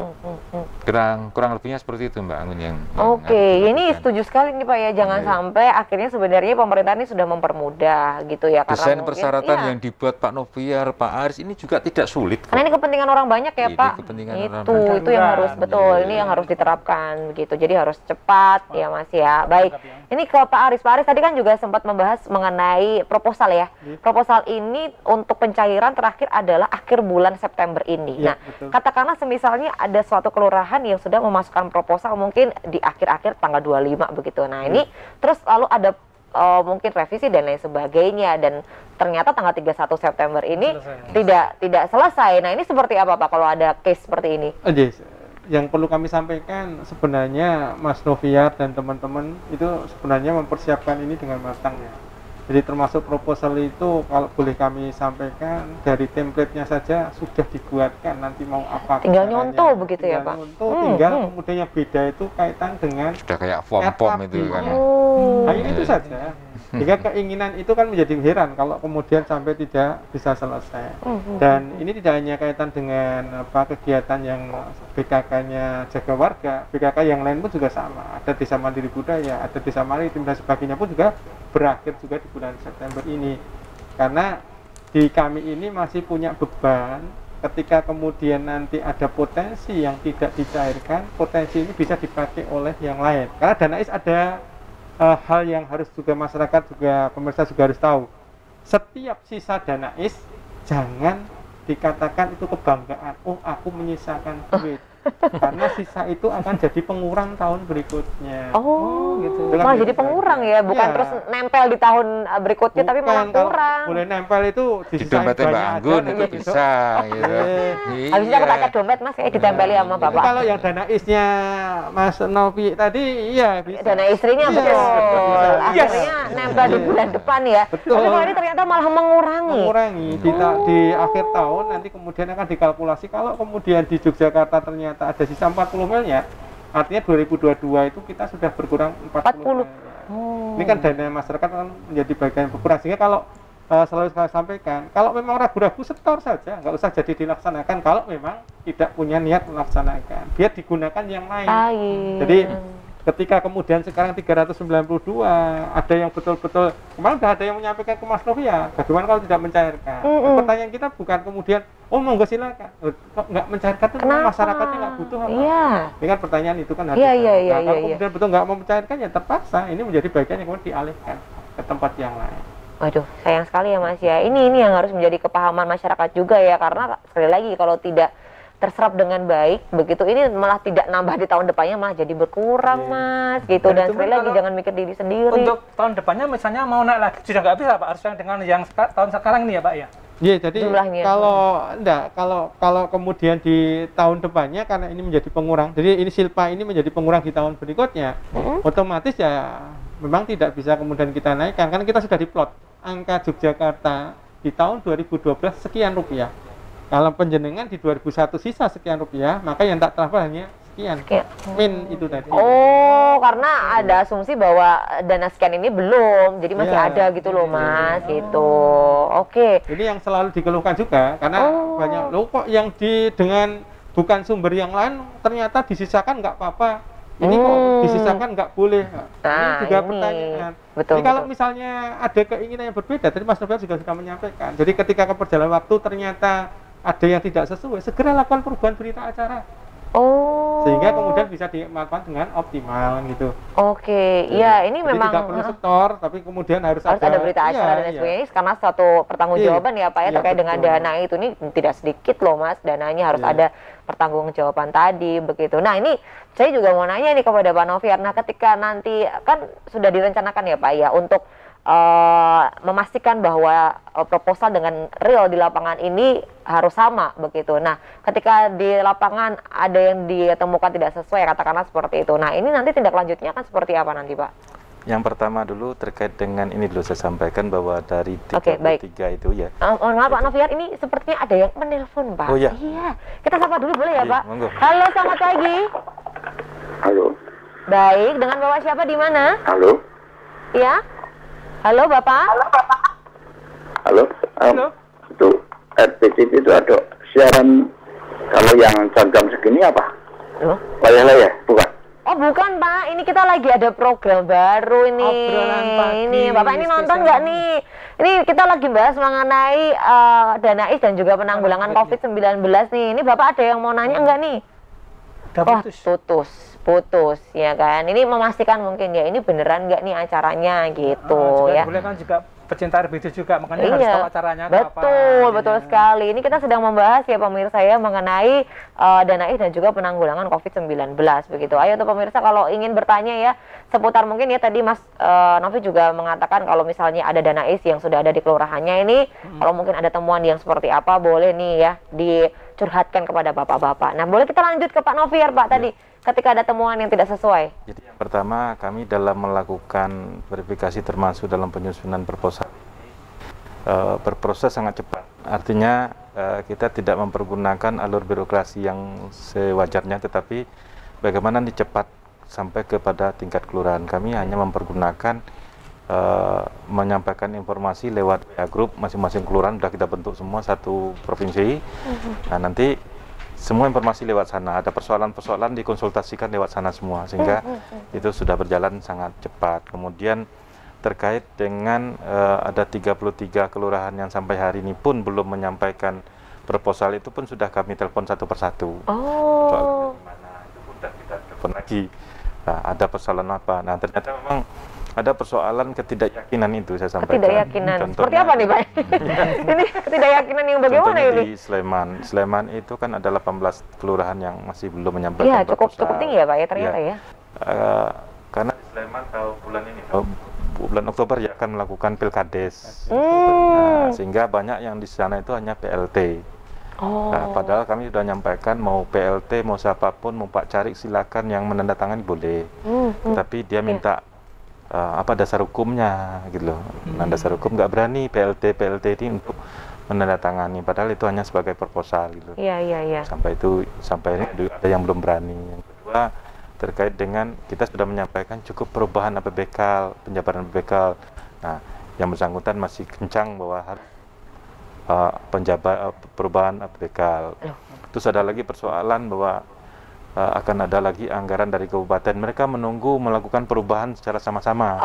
Kurang lebihnya seperti itu Mbak Anggun yang Oke, ini setuju sekali nih Pak ya, jangan sampai akhirnya sebenarnya pemerintah ini sudah mempermudah gitu ya, karena desain mungkin, persyaratan yang dibuat Pak Noviar, Pak Aris ini juga tidak sulit. Karena ini kepentingan orang banyak ya Pak. Itu yang harus betul, ini yang harus diterapkan begitu. Jadi harus cepat ya Mas ya. Baik, ini ke Pak Aris. Pak Aris tadi kan juga sempat membahas mengenai proposal ya. Proposal ini untuk pencairan terakhir adalah akhir bulan September ini. Nah, katakanlah semisalnya ada suatu kelurahan yang sudah memasukkan proposal mungkin di akhir-akhir tanggal 25 begitu. Nah, ini terus lalu ada mungkin revisi dan lain sebagainya, dan ternyata tanggal 31 September ini tidak selesai. Nah, ini seperti apa Pak kalau ada case seperti ini? Yang perlu kami sampaikan sebenarnya Mas Noviar dan teman-teman itu sebenarnya mempersiapkan ini dengan matang ya. Jadi termasuk proposal itu kalau boleh kami sampaikan dari template-nya saja sudah dibuatkan, nanti mau apa tinggal nyontoh begitu ya Pak. Tinggal kemudian yang beda itu kaitan dengan sudah kayak form itu kan. Hanya itu saja. Jika keinginan itu kan menjadi heran kalau kemudian sampai tidak bisa selesai. Dan ini tidak hanya kaitan dengan kegiatan yang BKK-nya jaga warga, BKK yang lain pun juga sama. Ada desa mandiri budaya, ada desa maritim dan sebagainya pun juga berakhir juga di bulan September ini. Karena di kami ini masih punya beban ketika kemudian nanti ada potensi yang tidak dicairkan, potensi ini bisa dipakai oleh yang lain. Karena Danais ada hal yang harus juga masyarakat juga pemirsa juga harus tahu. Setiap sisa Danais jangan dikatakan itu kebanggaan. Oh, aku menyisakan duit. Karena sisa itu akan jadi pengurang tahun berikutnya. Gitu. Malah jadi pengurang ya, bukan terus nempel di tahun berikutnya, tapi malah kurang. Boleh nempel itu di dompetnya Mbak Anggun itu bisa gitu. Habisnya kepake dompet Mas kayak ditempeli sama Bapak. Kalau yang Danaisnya Mas Novi tadi iya bisa. Dana istrinya betul. Akhirnya nempel di bulan depan ya. Tapi kalau ini ternyata malah mengurangi. Di akhir tahun nanti kemudian akan dikalkulasi kalau kemudian di Yogyakarta ternyata ada sisa 40 miliar, artinya 2022 itu kita sudah berkurang 40 miliar. Ini kan dana masyarakat kan menjadi bagian berkurang, sehingga kalau selalu saya sampaikan, kalau memang ragu-ragu setor saja, nggak usah jadi dilaksanakan kalau memang tidak punya niat melaksanakan, biar digunakan yang lain. Jadi ketika kemudian sekarang 392 ada yang betul-betul kemarin sudah ada yang menyampaikan ke Mas Noviar, bagaimana kalau tidak mencairkan? Pertanyaan kita bukan kemudian monggo silakan, kok nggak mencairkan itu masyarakatnya nggak butuh apa? Ini kan pertanyaan itu kan harus kalau kemudian betul nggak mau mencairkan ya terpaksa ini menjadi bagian yang kemudian dialihkan ke tempat yang lain. Waduh, sayang sekali ya Mas ya. Ini yang harus menjadi kepahaman masyarakat juga ya, karena sekali lagi kalau tidak terserap dengan baik begitu, ini malah tidak nambah di tahun depannya, malah jadi berkurang Mas gitu. Dan sekali lagi jangan mikir diri sendiri. Untuk tahun depannya misalnya mau naik lagi sudah nggak bisa Pak, harus dengan yang tahun sekarang ini ya Pak ya. Iya, jadi jumlahnya. Kalau kemudian di tahun depannya karena ini menjadi pengurang, jadi ini silpa ini menjadi pengurang di tahun berikutnya, otomatis ya memang tidak bisa kemudian kita naikkan, karena kita sudah diplot angka Yogyakarta di tahun 2012 sekian rupiah. Kalau penjenengan di 2001 sisa sekian rupiah, maka yang tak terhafal hanya sekian. Min itu tadi. Oh, karena ada asumsi bahwa dana sekian ini belum, jadi masih ada gitu loh Mas, gitu. Oke. Ini yang selalu dikeluhkan juga, karena banyak loh kok yang dengan bukan sumber yang lain ternyata disisakan nggak apa-apa. Ini kok disisakan nggak boleh. Ini juga pertanyaan. Jadi kalau misalnya ada keinginan yang berbeda, tadi Mas Noviar juga sudah menyampaikan. Jadi ketika ke perjalanan waktu ternyata ada yang tidak sesuai, segera lakukan perubahan berita acara. Sehingga kemudian bisa dimanfaatkan dengan optimal gitu. Ya ini memang tidak perlu setor, tapi kemudian harus ada berita acara dan sebagainya. Karena suatu pertanggungjawaban ya Pak ya terkait dengan dana itu, ini tidak sedikit loh Mas, dananya harus ada pertanggungjawaban tadi begitu. Nah ini saya juga mau nanya nih kepada Pak Noviar. Nah ketika nanti kan sudah direncanakan ya Pak ya untuk memastikan bahwa proposal dengan real di lapangan ini harus sama begitu. Nah, ketika di lapangan ada yang ditemukan tidak sesuai, katakanlah seperti itu. Nah, ini nanti tindak lanjutnya kan seperti apa nanti, Pak? Yang pertama dulu terkait dengan ini dulu saya sampaikan bahwa dari 33 itu ya. Maaf Pak Noviar, ini sepertinya ada yang menelpon Pak. Iya. Kita sapa dulu boleh ya Pak? Monggo. Halo, selamat pagi. Halo. Baik, dengan Bapak siapa di mana? Halo. Iya. Halo Bapak. Halo. Itu RPTV itu ada siaran Kalau yang jam-jam segini apa? Layah-layah, bukan? Oh bukan Pak, ini kita lagi ada program baru ini. Obrolan pagi. Ini Bapak ini nonton nggak nih? Ini kita lagi bahas mengenai Danais dan juga penanggulangan COVID-19 nih. Ini Bapak ada yang mau nanya nggak nih? Putus ya kan. Ini memastikan mungkin ya ini beneran nggak nih acaranya gitu ya. Boleh kan juga pecinta RBD juga, makanya harus tahu acaranya betul sekali. Ini kita sedang membahas ya pemirsa ya mengenai Danais dan juga penanggulangan COVID-19 begitu. Ayo tuh pemirsa kalau ingin bertanya ya seputar mungkin ya tadi Mas Novi juga mengatakan kalau misalnya ada Danais yang sudah ada di kelurahannya ini, kalau mungkin ada temuan yang seperti apa boleh nih ya dicurhatkan kepada bapak-bapak. Nah boleh kita lanjut ke Pak Novi ya Pak tadi. Ketika ada temuan yang tidak sesuai. Jadi yang pertama kami dalam melakukan verifikasi termasuk dalam penyusunan proposal berproses sangat cepat. Artinya kita tidak mempergunakan alur birokrasi yang sewajarnya, tetapi bagaimana dicepat sampai kepada tingkat kelurahan. Kami hanya mempergunakan menyampaikan informasi lewat WA group masing-masing kelurahan. Sudah kita bentuk semua satu provinsi. Nah nanti semua informasi lewat sana, ada persoalan-persoalan dikonsultasikan lewat sana semua, sehingga itu sudah berjalan sangat cepat. Kemudian terkait dengan ada 33 kelurahan yang sampai hari ini pun belum menyampaikan proposal, itu pun sudah kami telepon satu persatu. Soalnya di mana itu pun sudah kita telepon lagi. Nah, ada persoalan apa? Nah ternyata memang ada persoalan ketidakyakinan itu saya sampaikan. Ketidakyakinan. Contohnya, seperti apa nih Pak? Ini ketidakyakinan yang bagaimana ini? Di Sleman itu kan ada 18 kelurahan yang masih belum menyampaikan proposal. Cukup tinggi ya Pak ya ternyata ya. Karena di Sleman bulan Oktober ya akan melakukan pilkades. Nah, sehingga banyak yang di sana itu hanya PLT. Nah, padahal kami sudah menyampaikan mau PLT, mau siapapun, mau Pak Carik silakan, yang menandatangani boleh. Tapi dia minta apa dasar hukumnya gitu loh. Nah, dasar hukum nggak berani PLT ini untuk menandatangani, padahal itu hanya sebagai proposal gitu. Iya. Sampai ini ada yang belum berani. Yang kedua terkait dengan kita sudah menyampaikan cukup perubahan APBK, penjabaran APBK. Nah, yang bersangkutan masih kencang bahwa harus perubahan APBK. Terus ada lagi persoalan bahwa akan ada lagi anggaran dari kabupaten. Mereka menunggu melakukan perubahan secara sama-sama.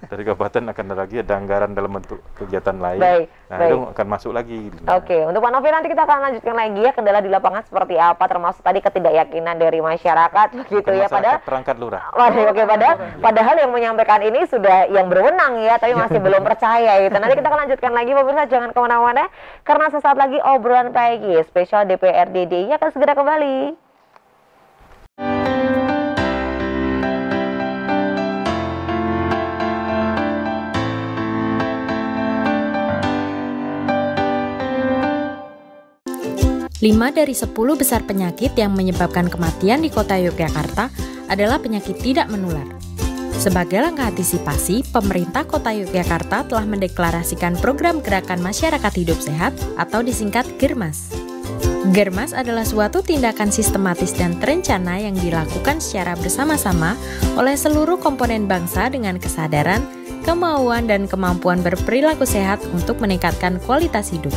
Dari kabupaten akan ada lagi ada anggaran dalam bentuk kegiatan lain. Itu akan masuk lagi. Untuk Pak Novi nanti kita akan lanjutkan lagi ya kendala di lapangan seperti apa, termasuk tadi ketidakyakinan dari masyarakat begitu ya. Padahal perangkat lurah. Padahal yang menyampaikan ini sudah yang berwenang ya, tapi masih belum percaya gitu. Nanti kita akan lanjutkan lagi pemirsa, jangan kemana-mana karena sesaat lagi obrolan pagi spesial DPRD DIY akan segera kembali. Lima dari 10 besar penyakit yang menyebabkan kematian di kota Yogyakarta adalah penyakit tidak menular. Sebagai langkah antisipasi, pemerintah kota Yogyakarta telah mendeklarasikan program Gerakan Masyarakat Hidup Sehat atau disingkat GERMAS. GERMAS adalah suatu tindakan sistematis dan terencana yang dilakukan secara bersama-sama oleh seluruh komponen bangsa dengan kesadaran, kemauan, dan kemampuan berperilaku sehat untuk meningkatkan kualitas hidup.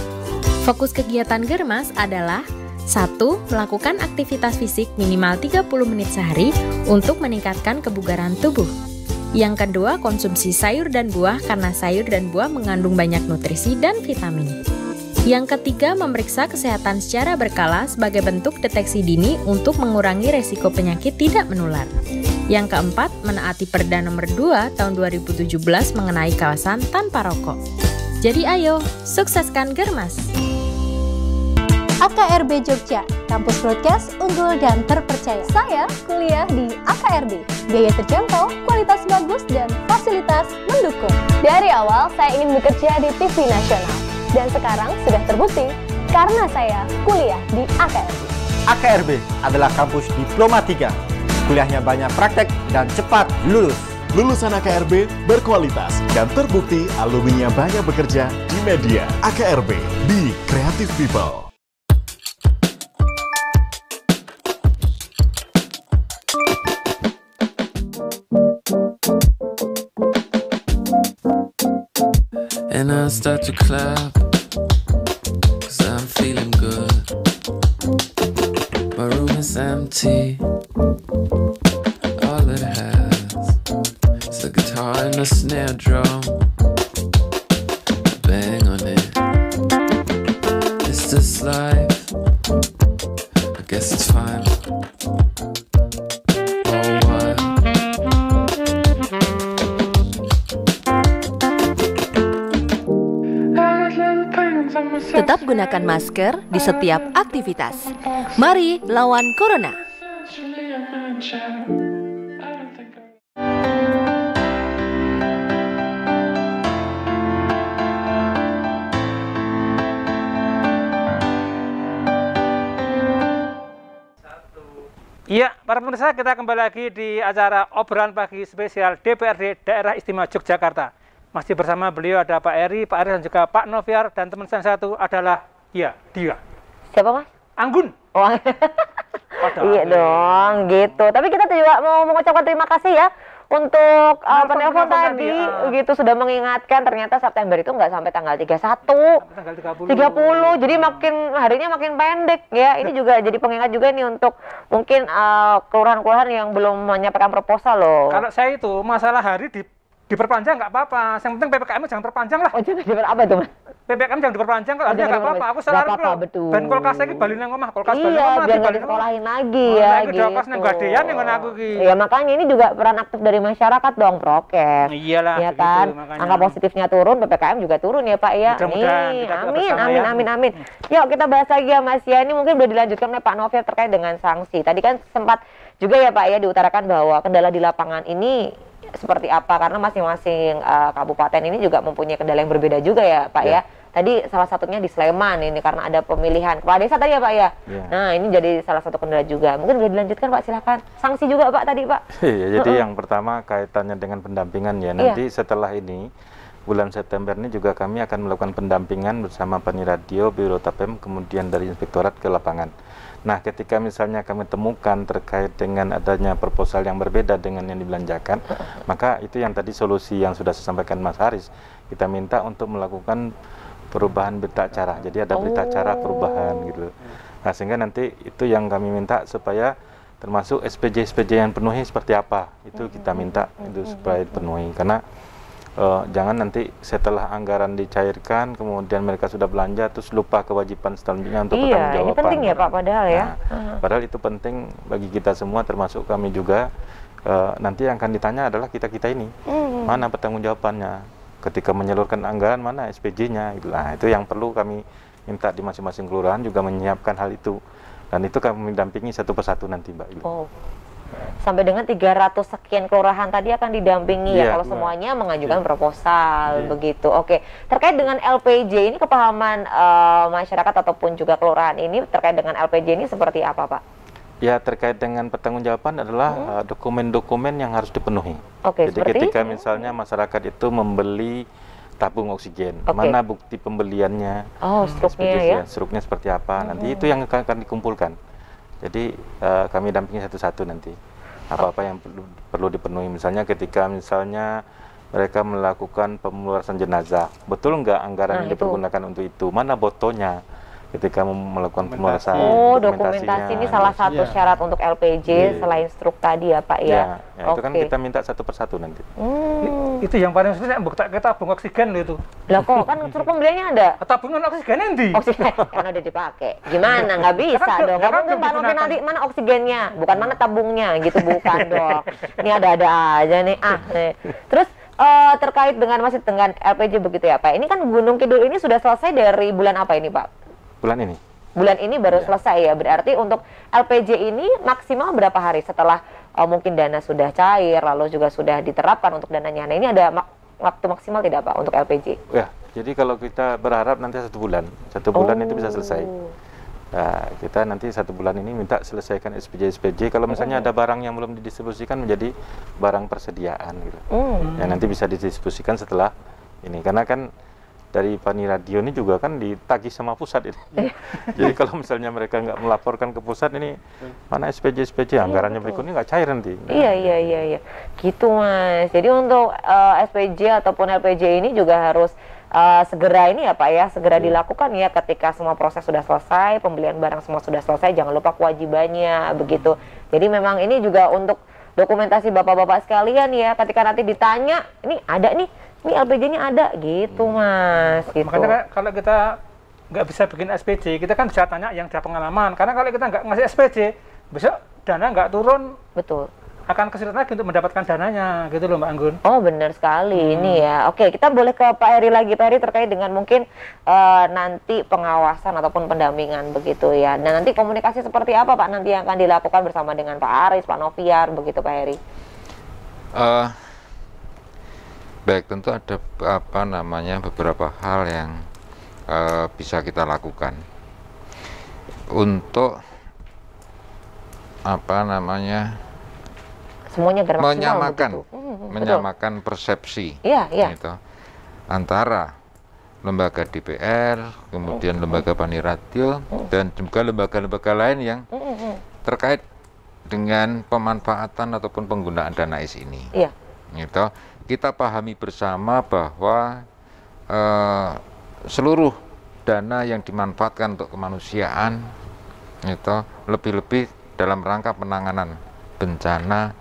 Fokus kegiatan GERMAS adalah 1. Melakukan aktivitas fisik minimal 30 menit sehari untuk meningkatkan kebugaran tubuh. Yang kedua, konsumsi sayur dan buah karena sayur dan buah mengandung banyak nutrisi dan vitamin. Yang ketiga, memeriksa kesehatan secara berkala sebagai bentuk deteksi dini untuk mengurangi resiko penyakit tidak menular. Yang keempat, menaati Perda Nomor 2 Tahun 2017 mengenai kawasan tanpa rokok. Jadi ayo, sukseskan GERMAS! AKRB Jogja, kampus broadcast unggul dan terpercaya. Saya kuliah di AKRB, biaya terjangkau, kualitas bagus, dan fasilitas mendukung. Dari awal saya ingin bekerja di TV nasional, dan sekarang sudah terbukti karena saya kuliah di AKRB. AKRB adalah kampus Diploma 3. Kuliahnya banyak praktek dan cepat lulus. Lulusan AKRB berkualitas dan terbukti alumninya banyak bekerja di media. AKRB, Be Creative People. And I start to clap, 'cause I'm feeling good. empty. All it has is a guitar and a snare drum. Bang on it. Is this life? I guess it's fine. Oh, what? Tetap gunakan masker di setiap aktivitas. Mari lawan Corona. Iya, para pemirsa, kita kembali lagi di acara obrolan pagi spesial DPRD Daerah Istimewa Yogyakarta. Masih bersama beliau ada Pak Eri dan juga Pak Noviar, dan teman saya satu adalah dia. Siapa, Mas? Anggun. Oh, iya dong, gitu. Tapi kita juga mau mengucapkan terima kasih ya untuk penelpon tadi, gitu, sudah mengingatkan. Ternyata September itu nggak sampai tanggal 31, tanggal 30. Jadi harinya makin pendek ya. Ini juga jadi pengingat juga nih untuk mungkin kelurahan-kelurahan yang belum menyampaikan proposal loh. Kalau saya itu masalah hari diperpanjang nggak apa-apa. Yang penting PPKM jangan perpanjang lah. Oh, jangan apa itu, Mas? PPKM jangan diperpanjang, kalau nggak apa-apa. Aku selalu betul. Ben kulkas lagi balik nang omah, kulkas balik iya, biar nggak disekolahin lagi ya. Gitu. Nang gadean yang aku ki. Iya, makanya ini juga peran aktif dari masyarakat dong, prokes. Iyalah, ya kan. Makanya. Angka positifnya turun, PPKM juga turun ya Pak ya. Amin. Yuk kita bahas lagi ya Mas ya. Ini mungkin udah dilanjutkan oleh Pak Noviar terkait dengan sanksi. Tadi kan sempat juga ya Pak ya diutarakan bahwa kendala di lapangan ini seperti apa, karena masing-masing kabupaten ini juga mempunyai kendala yang berbeda juga ya Pak ya. Tadi salah satunya di Sleman ini karena ada pemilihan kepala desa tadi ya Pak ya. Nah ini jadi salah satu kendala juga. Mungkin boleh dilanjutkan Pak, silakan. Sanksi juga Pak tadi Pak. Iya, jadi yang pertama kaitannya dengan pendampingan ya. Nanti setelah ini bulan September ini juga kami akan melakukan pendampingan bersama Paniradio, Biro Tapem, kemudian dari Inspektorat ke lapangan. Nah, ketika misalnya kami temukan terkait dengan adanya proposal yang berbeda dengan yang dibelanjakan, maka itu yang tadi solusi yang sudah saya sampaikan Mas Haris, kita minta untuk melakukan perubahan berita acara. Jadi ada berita acara perubahan gitu. Nah, sehingga nanti itu yang kami minta supaya termasuk SPJ yang penuhi seperti apa, itu kita minta itu supaya dipenuhi. Karena jangan nanti setelah anggaran dicairkan kemudian mereka sudah belanja terus lupa kewajiban selanjutnya untuk pertanggungjawaban. Iya, ini penting ya Pak padahal ya. Padahal itu penting bagi kita semua termasuk kami juga. Nanti yang akan ditanya adalah kita-kita ini. Mana pertanggungjawabannya? Ketika menyalurkan anggaran mana SPJ-nya? Nah, itu yang perlu kami minta di masing-masing kelurahan juga menyiapkan hal itu. Dan itu kami mendampingi satu persatu nanti Mbak. Sampai dengan 300 sekian kelurahan tadi akan didampingi ya kalau semuanya mengajukan proposal begitu. Oke, terkait dengan LPJ ini kepahaman masyarakat ataupun juga kelurahan ini terkait dengan LPJ ini seperti apa Pak? Ya, terkait dengan pertanggungjawaban adalah dokumen-dokumen yang harus dipenuhi. Jadi ketika misalnya masyarakat itu membeli tabung oksigen, mana bukti pembeliannya, struknya ya? Struknya seperti apa, nanti itu yang akan dikumpulkan. Jadi kami dampingi satu-satu nanti apa-apa yang perlu dipenuhi. Misalnya ketika mereka melakukan pemulasaran jenazah, betul nggak anggaran yang dipergunakan untuk itu, mana botonya ketika melakukan pemulasaran. Dokumentasi ini salah satu syarat untuk LPJ selain struk tadi ya Pak ya. Itu kan kita minta satu persatu nanti. Itu yang paling sulit kita tabung oksigen itu. Lah kok kan struk pembeliannya ada. Tabungan oksigen nanti. Oksigen karena udah dipakai. Gimana? Nggak bisa dong. Nggak mungkin Pak Novi nanti mana oksigennya, bukan mana tabungnya gitu, bukan dong. Ini ada-ada aja nih. Terus terkait dengan masih dengan LPJ begitu ya Pak. Ini kan Gunung Kidul ini sudah selesai dari bulan apa ini Pak? Bulan ini baru selesai ya. Berarti untuk LPJ ini maksimal berapa hari setelah mungkin dana sudah cair lalu juga sudah diterapkan untuk dananya. Nah ini ada waktu maksimal tidak Pak untuk LPJ? Ya, jadi kalau kita berharap nanti 1 bulan. 1 bulan itu bisa selesai. Nah, kita nanti 1 bulan ini minta selesaikan SPJ. Kalau misalnya ada barang yang belum didistribusikan menjadi barang persediaan gitu. Ya nanti bisa didistribusikan setelah ini. Karena kan dari Paniradio ini juga kan ditagih sama pusat ini. Jadi kalau misalnya mereka nggak melaporkan ke pusat ini mana SPJ anggarannya berikutnya nggak cair nanti. Iya. Gitu Mas. Jadi untuk SPJ ataupun LPJ ini juga harus segera ini ya Pak ya, segera dilakukan ya ketika semua proses sudah selesai, pembelian barang semua sudah selesai, jangan lupa kewajibannya begitu. Jadi memang ini juga untuk dokumentasi bapak-bapak sekalian ya, ketika nanti ditanya, ini ada nih, ini LPG-nya ada gitu Mas. Gitu. Makanya kalau kita nggak bisa bikin SPJ, kita kan bisa tanya yang ada pengalaman. Karena kalau kita nggak ngasih SPJ, besok dana nggak turun. Betul. Akan kesulitan lagi untuk mendapatkan dananya, gitu loh Mbak Anggun. Oh benar sekali ini ya. Oke, kita boleh ke Pak Heri lagi. Pak Heri terkait dengan mungkin nanti pengawasan ataupun pendampingan begitu ya. Dan nanti komunikasi seperti apa Pak nanti yang akan dilakukan bersama dengan Pak Aris, Pak Noviar begitu Pak Heri? Baik, tentu ada beberapa hal yang bisa kita lakukan untuk semuanya menyamakan persepsi gitu, antara lembaga DPR, kemudian lembaga Paniradio, dan juga lembaga-lembaga lain yang terkait dengan pemanfaatan ataupun penggunaan dana ACE ini. Gitu. Kita pahami bersama bahwa seluruh dana yang dimanfaatkan untuk kemanusiaan itu lebih-lebih dalam rangka penanganan bencana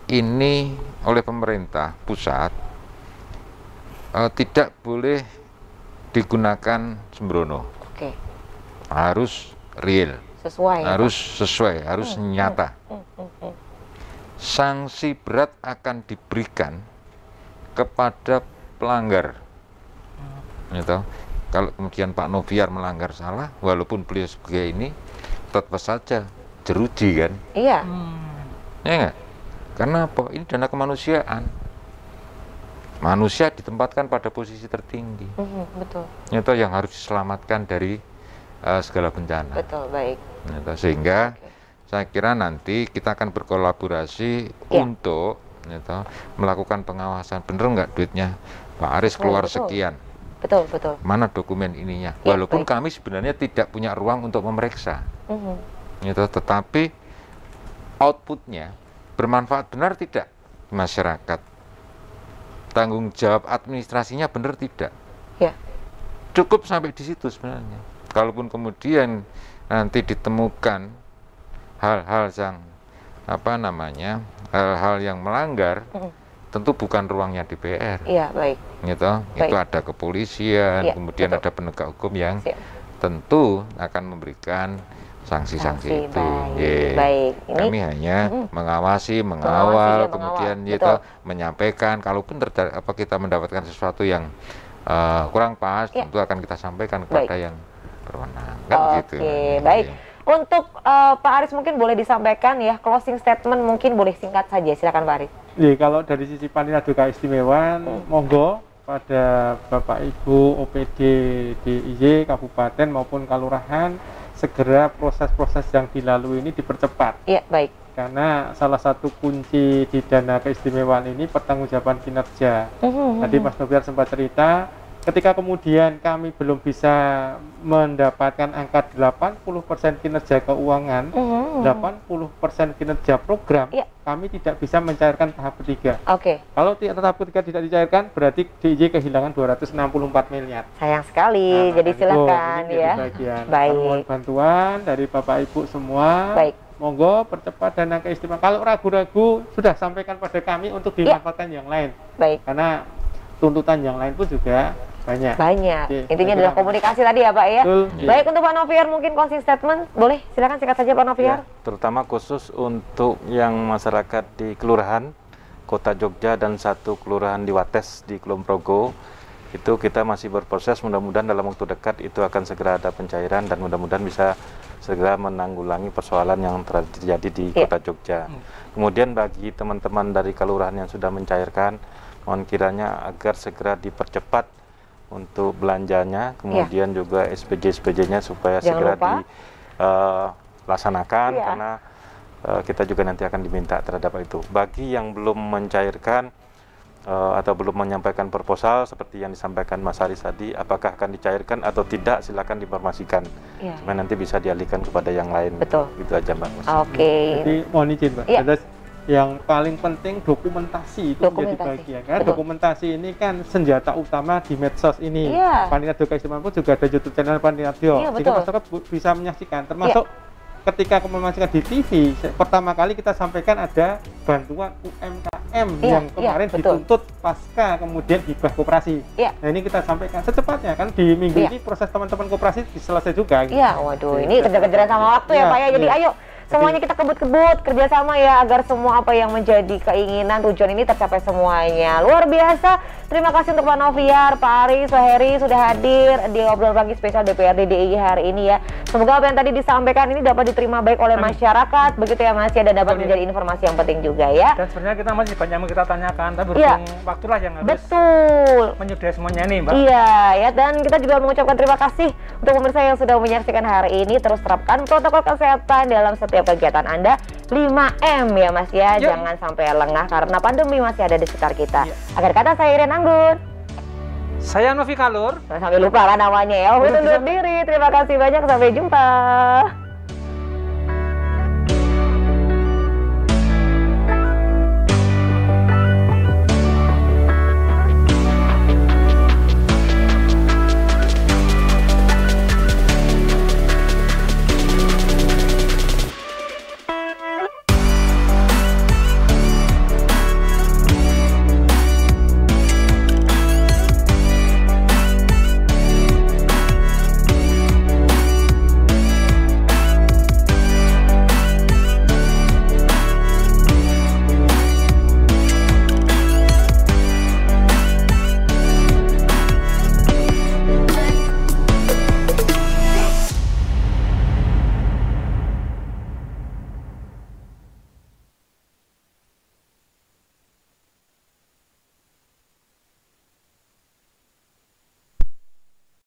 ini oleh pemerintah pusat tidak boleh digunakan sembrono. Harus real, harus nyata. Sanksi berat akan diberikan kepada pelanggar. Gitu. Kalau kemudian Pak Noviar melanggar salah, walaupun beliau sebagai ini tetap saja jeruji kan? Iya. Ya enggak? Karena apa? Ini dana kemanusiaan. Manusia ditempatkan pada posisi tertinggi. Betul. Itu yang harus diselamatkan dari segala bencana. Betul, baik. Gitu. Sehingga saya kira nanti kita akan berkolaborasi untuk melakukan pengawasan. Bener nggak duitnya Pak Aris keluar sekian? Betul, betul. Mana dokumen ininya? Walaupun kami sebenarnya tidak punya ruang untuk memeriksa. Gitu. Tetapi outputnya bermanfaat benar tidak masyarakat? Tanggung jawab administrasinya benar tidak? Cukup sampai di situ sebenarnya. Kalaupun kemudian nanti ditemukan hal-hal yang hal-hal yang melanggar, tentu bukan ruangnya DPR. Iya, baik. Gitu. Itu ada kepolisian, kemudian ada penegak hukum yang tentu akan memberikan sanksi-sanksi itu. Baik. Kami hanya mengawasi, mengawal, kemudian menyampaikan. Kalaupun kita mendapatkan sesuatu yang kurang pas, tentu akan kita sampaikan kepada yang berwenang. Gitu. Baik. Untuk Pak Aris mungkin boleh disampaikan ya, closing statement mungkin boleh singkat saja, silakan Pak Aris. Kalau dari sisi Paniradio Keistimewaan, monggo pada Bapak Ibu OPD DIY Kabupaten maupun Kelurahan segera proses-proses yang dilalui ini dipercepat. Iya, baik. Karena salah satu kunci di dana keistimewaan ini pertanggungjawaban kinerja. Tadi Mas Noviar sempat cerita, ketika kemudian kami belum bisa mendapatkan angka 80% kinerja keuangan, 80% kinerja program, kami tidak bisa mencairkan tahap ketiga. Kalau tahap ketiga tidak dicairkan, berarti DIY kehilangan 264 miliar. Sayang sekali, jadi silakan ya. Baik. Mohon bantuan dari Bapak Ibu semua. Baik. Monggo percepat dana keistimewaan. Kalau ragu-ragu, sudah sampaikan pada kami untuk dimanfaatkan yang lain. Baik. Karena tuntutan yang lain pun juga banyak. Intinya adalah komunikasi tadi ya Pak ya. Baik, untuk Pak Noviar mungkin closing statement boleh, silakan singkat saja Pak Noviar. Terutama khusus untuk yang masyarakat di kelurahan Kota Jogja dan satu kelurahan di Wates di Kulon Progo, itu kita masih berproses. Mudah-mudahan dalam waktu dekat itu akan segera ada pencairan dan mudah-mudahan bisa segera menanggulangi persoalan yang terjadi di Kota Jogja. Kemudian bagi teman-teman dari kelurahan yang sudah mencairkan, mohon kiranya agar segera dipercepat untuk belanjanya, kemudian juga SPJ-SPJ-nya supaya segera dilaksanakan, karena kita juga nanti akan diminta terhadap itu. Bagi yang belum mencairkan atau belum menyampaikan proposal seperti yang disampaikan Mas Haris tadi, apakah akan dicairkan atau tidak, silakan diinformasikan supaya nanti bisa dialihkan kepada yang lain. Betul. Gitu aja Mbak. Jadi mohon izin Mbak. yang paling penting dokumentasi itu menjadi bagian. Karena dokumentasi ini kan senjata utama di medsos ini. Panitia Radio Keistimewaan pun juga ada YouTube channel Panitia Radio, sehingga masyarakat bisa menyaksikan. Termasuk ketika memastikan di TV, pertama kali kita sampaikan ada bantuan UMKM yang kemarin dituntut pasca kemudian hibah koperasi. Nah ini kita sampaikan secepatnya, kan di minggu ini proses teman-teman koperasi selesai juga. Waduh, ini kejar-kejaran sama waktu ya Pak ya. Jadi ayo semuanya kita kebut-kebut kerjasama ya, agar semua apa yang menjadi keinginan tujuan ini tercapai semuanya. Luar biasa. Terima kasih untuk Pak Noviar, Pak Aris, Pak Heri sudah hadir di obrolan pagi spesial DPRD DIY hari ini ya. Semoga apa yang tadi disampaikan ini dapat diterima baik oleh masyarakat, begitu ya Mas ya, dan dapat menjadi informasi yang penting juga ya. Dan sebenarnya kita masih banyak yang kita tanyakan, tapi berhubung waktulah yang harus menyudahi semuanya nih Mbak. Iya ya, dan kita juga mengucapkan terima kasih untuk pemirsa yang sudah menyaksikan hari ini. Terus terapkan protokol kesehatan dalam setiap kegiatan Anda, 5M ya Mas ya. Jangan sampai lengah karena pandemi masih ada di sekitar kita. Akhir kata saya Irene Anggun. Saya Novi Kalur. Sampai lupa kan namanya ya. Undur diri. Terima kasih banyak. Sampai jumpa.